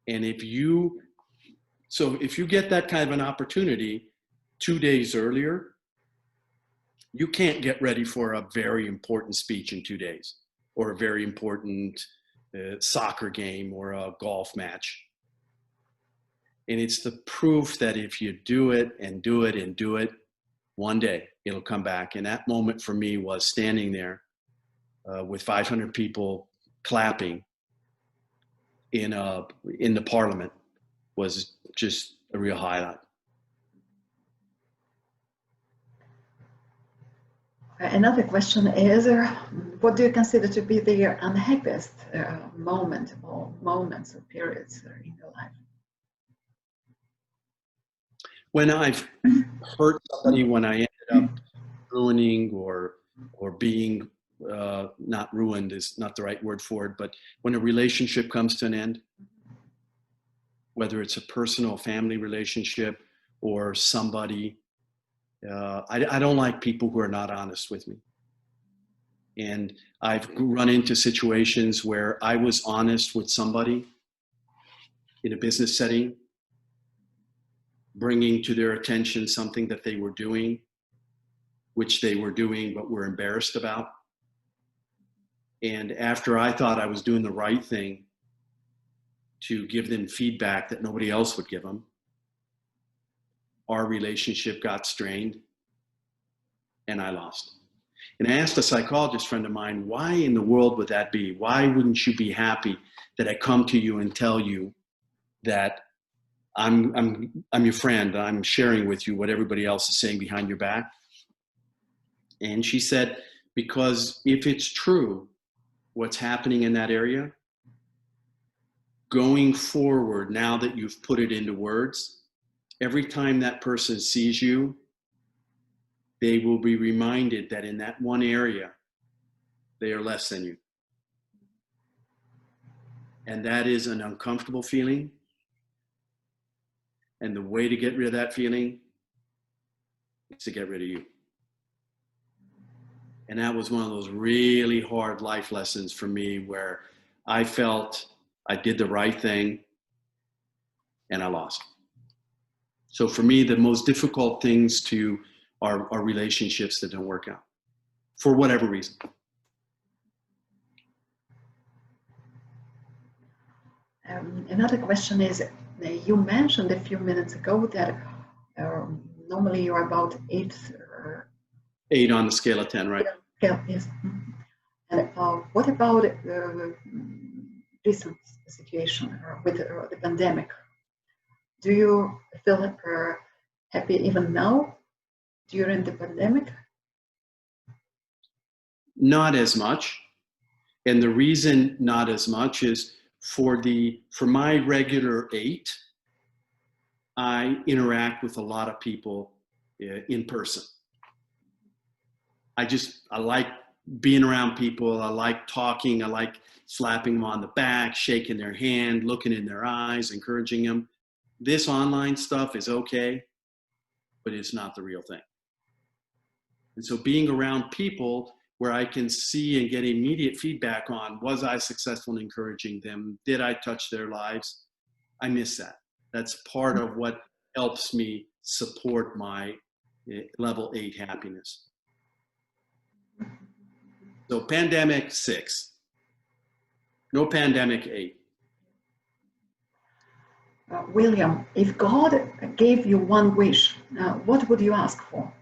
And if you get that kind of an opportunity 2 days earlier, you can't get ready for a very important speech in 2 days or a very important soccer game or a golf match. And it's the proof that if you do it and do it and do it, one day it'll come back. And that moment for me was standing there with 500 people clapping in the parliament was just a real highlight. Another question is, what do you consider to be the unhappiest moment or moments or periods in your life? When I've hurt somebody, when I ended up ruining or being not ruined is not the right word for it, but when a relationship comes to an end, whether it's a personal family relationship or somebody, I don't like people who are not honest with me. And I've run into situations where I was honest with somebody in a business setting, bringing to their attention something that they were doing, which they were doing but were embarrassed about. And after I thought I was doing the right thing to give them feedback that nobody else would give them, our relationship got strained and I lost. And I asked a psychologist friend of mine, why in the world would that be? Why wouldn't you be happy that I come to you and tell you that I'm your friend, I'm sharing with you what everybody else is saying behind your back? And she said, because if it's true, what's happening in that area, going forward, now that you've put it into words, every time that person sees you, they will be reminded that in that one area, they are less than you. And that is an uncomfortable feeling. And the way to get rid of that feeling is to get rid of you. And that was one of those really hard life lessons for me, where I felt I did the right thing and I lost. So for me, the most difficult things are relationships that don't work out for whatever reason. Another question is, you mentioned a few minutes ago that normally you're about 8. 8 on the scale of 10, right? Yeah, yes. And what about recent situation with the pandemic? Do you feel happy even now during the pandemic? Not as much. And the reason not as much is for my regular 8, I interact with a lot of people in person. I like being around people. I like talking. I like slapping them on the back, shaking their hand, looking in their eyes, encouraging them. This online stuff is okay, but it's not the real thing. And so being around people where I can see and get immediate feedback on, was I successful in encouraging them? Did I touch their lives? I miss that. That's part of what helps me support my level 8 happiness. So pandemic 6, no pandemic 8. William, if God gave you one wish, what would you ask for?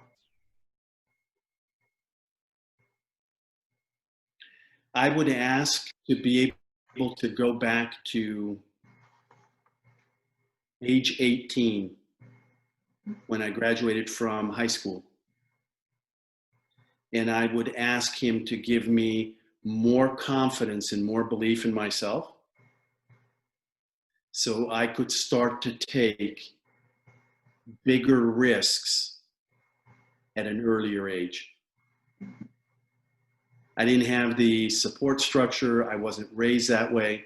I would ask to be able to go back to age 18 when I graduated from high school. And I would ask him to give me more confidence and more belief in myself, so I could start to take bigger risks at an earlier age. I didn't have the support structure. I wasn't raised that way.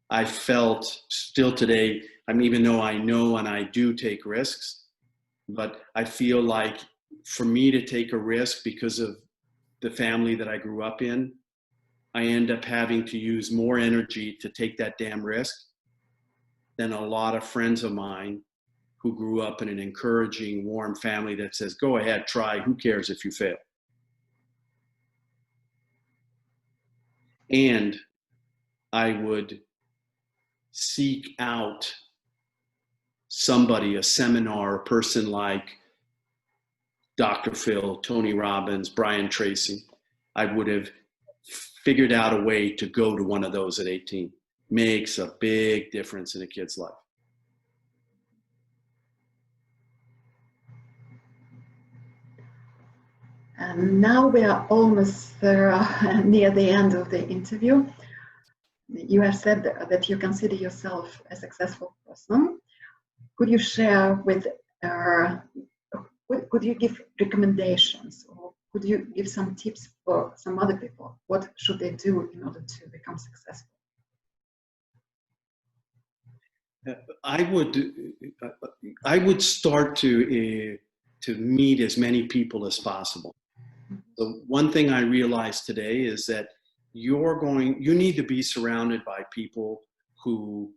I felt still today, even though I know and I do take risks, but I feel like for me to take a risk because of the family that I grew up in, I end up having to use more energy to take that damn risk than a lot of friends of mine who grew up in an encouraging, warm family that says, go ahead, try, who cares if you fail? And I would seek out somebody, a seminar, a person like Dr. Phil, Tony Robbins, Brian Tracy. I would have figured out a way to go to one of those at 18. Makes a big difference in a kid's life. And now we are almost near the end of the interview. You have said that you consider yourself a successful person. Could you share could you give recommendations, or could you give some tips for some other people? What should they do in order to become successful? I would start to meet as many people as possible. So one thing I realized today is that you need to be surrounded by people who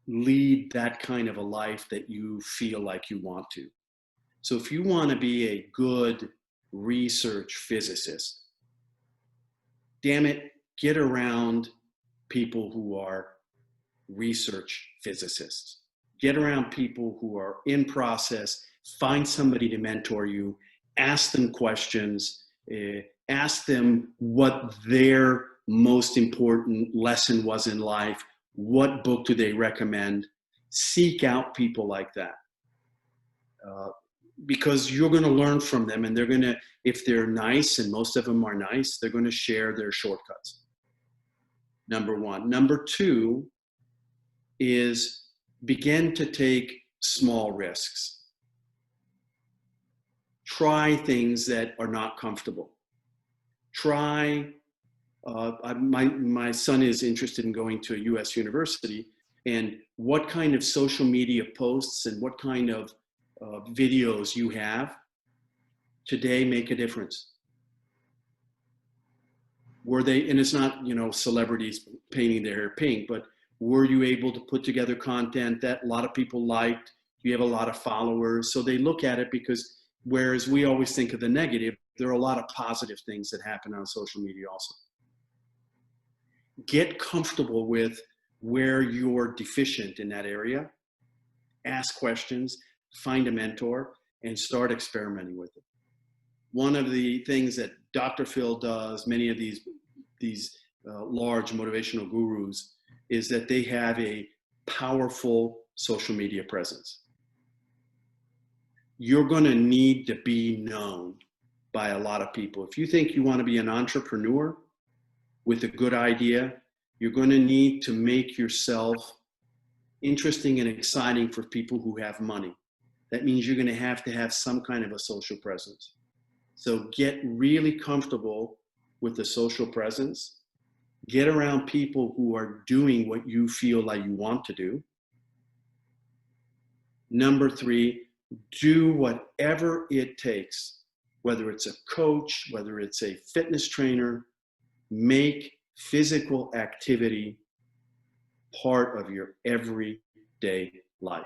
lead that kind of a life that you feel like you want to. So if you want to be a good research physicist, damn it, get around people who are research physicists. Get around people who are in process, find somebody to mentor you, ask them questions, ask them what their most important lesson was in life, what book do they recommend. Seek out people like that. Because you're going to learn from them, and they're going to, if they're nice, and most of them are nice, they're going to share their shortcuts. Number one. Number two is begin to take small risks. Try things that are not comfortable. Try, my son is interested in going to a US university, and what kind of social media posts and what kind of videos you have today make a difference. Were they, and it's not, you know, celebrities painting their hair pink, but were you able to put together content that a lot of people liked? You have a lot of followers, so they look at it, because whereas we always think of the negative, there are a lot of positive things that happen on social media also. Get comfortable with where you're deficient in that area. Ask questions, find a mentor, and start experimenting with it. One of the things that Dr. Phil does, many of these large motivational gurus, is that they have a powerful social media presence. You're going to need to be known by a lot of people. If you think you want to be an entrepreneur with a good idea, you're going to need to make yourself interesting and exciting for people who have money. That means you're going to have some kind of a social presence. So get really comfortable with the social presence. Get around people who are doing what you feel like you want to do. Number three, do whatever it takes, whether it's a coach, whether it's a fitness trainer, make physical activity part of your everyday life.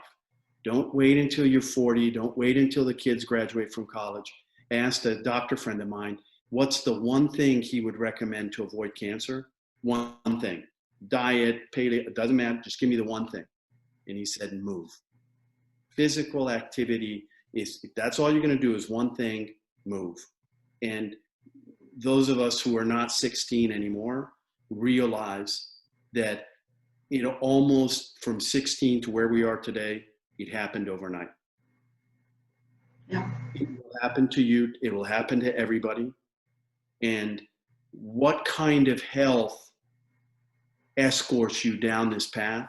Don't wait until you're 40. Don't wait until the kids graduate from college. I asked a doctor friend of mine, what's the one thing he would recommend to avoid cancer? One thing. Diet, paleo, it doesn't matter. Just give me the one thing. And he said, move. Physical activity is, that's all you're going to do is one thing, move. And those of us who are not 16 anymore realize that, you know, almost from 16 to where we are today, it happened overnight. Yeah. It will happen to you. It will happen to everybody. And what kind of health escorts you down this path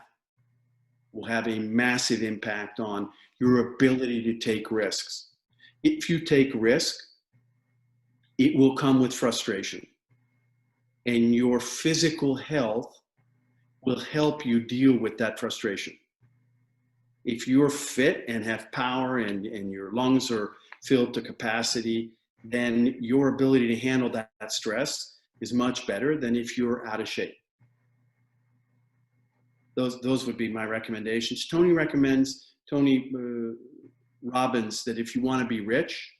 will have a massive impact on your ability to take risks. If you take risk, it will come with frustration. And your physical health will help you deal with that frustration. If you're fit and have power and your lungs are filled to capacity, then your ability to handle that stress is much better than if you're out of shape. Those would be my recommendations. Tony Robbins, that if you want to be rich,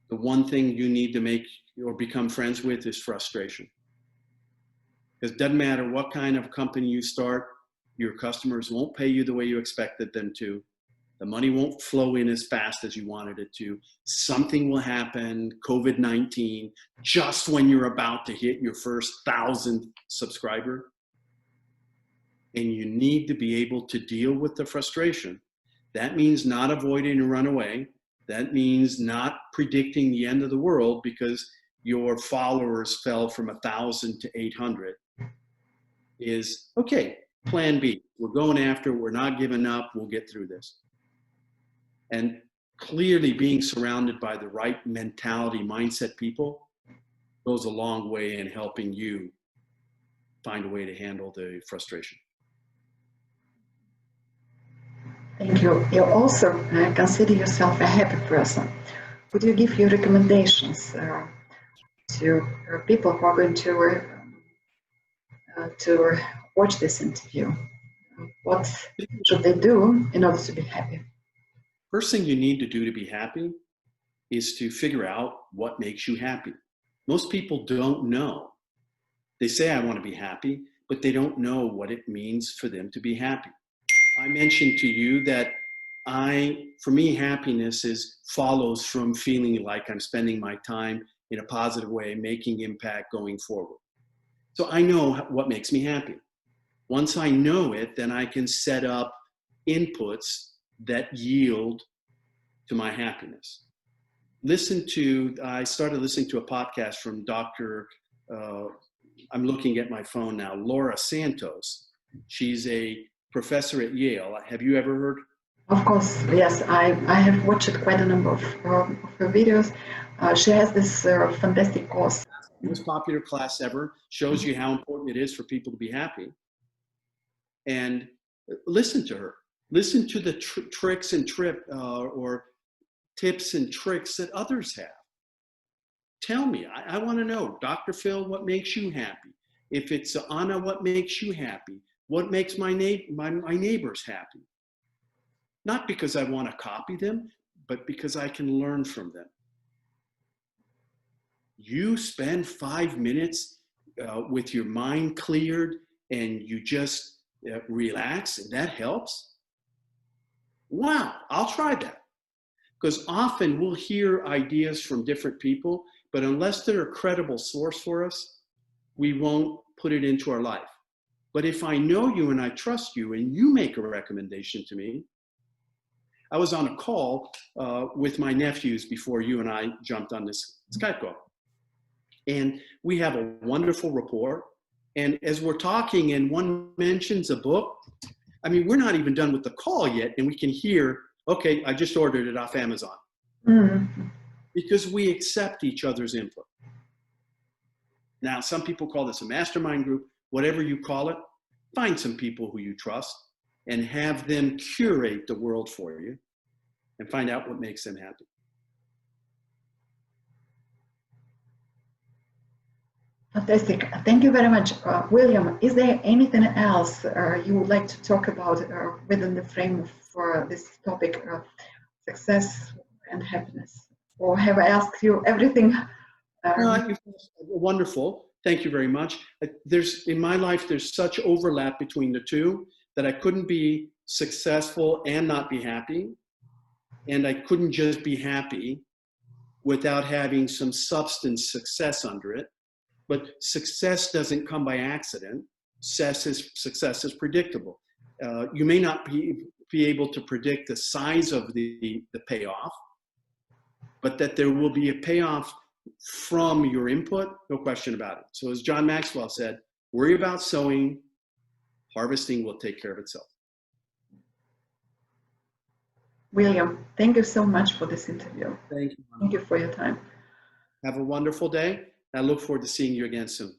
the one thing you need to make or become friends with is frustration. Because it doesn't matter what kind of company you start, your customers won't pay you the way you expected them to. The money won't flow in as fast as you wanted it to. Something will happen, COVID-19, just when you're about to hit your first 1,000th subscriber. And you need to be able to deal with the frustration. That means not avoiding a runaway. That means not predicting the end of the world because your followers fell from 1,000 to 800. Is, okay, plan B. We're going after, we're not giving up, we'll get through this. And clearly being surrounded by the right mentality, mindset people goes a long way in helping you find a way to handle the frustration. Thank you. You also consider yourself a happy person. Would you give your recommendations to people who are going to watch this interview? What should they do in order to be happy? First thing you need to do to be happy is to figure out what makes you happy. Most people don't know. They say, I want to be happy, but they don't know what it means for them to be happy. I mentioned to you that for me, happiness follows from feeling like I'm spending my time in a positive way, making impact going forward. So I know what makes me happy. Once I know it, then I can set up inputs that yield to my happiness. I started listening to a podcast from I'm looking at my phone now, Laura Santos. She's a professor at Yale. Have you ever heard? Of course, yes. I have watched quite a number of her videos. She has this fantastic course. The most popular class ever, shows you how important it is for people to be happy. And listen to her. Listen to the tricks and or tips and tricks that others have. Tell me, I want to know, Dr. Phil, what makes you happy? If it's Anna, what makes you happy? What makes my neighbors happy? Not because I want to copy them, but because I can learn from them. You spend 5 minutes with your mind cleared and you just relax, and that helps. Wow, I'll try that. Because often we'll hear ideas from different people, but unless they're a credible source for us, we won't put it into our life. But if I know you and I trust you and you make a recommendation to me, I was on a call with my nephews before you and I jumped on this Skype call. And we have a wonderful rapport. And as we're talking and one mentions a book, I mean, we're not even done with the call yet, and we can hear, okay, I just ordered it off Amazon. Mm-hmm. Because we accept each other's input. Now, some people call this a mastermind group. Whatever you call it, find some people who you trust and have them curate the world for you and find out what makes them happy. Fantastic. Thank you very much. William, is there anything else you would like to talk about within the frame for this topic, success and happiness? Or have I asked you everything? Wonderful. Thank you very much. In my life, there's such overlap between the two that I couldn't be successful and not be happy. And I couldn't just be happy without having some substance success under it. But success doesn't come by accident. Success is predictable. You may not be able to predict the size of the payoff, but that there will be a payoff from your input, no question about it. So as John Maxwell said, worry about sowing, harvesting will take care of itself. William, thank you so much for this interview. Thank you. Thank you for your time. Have a wonderful day. I look forward to seeing you again soon.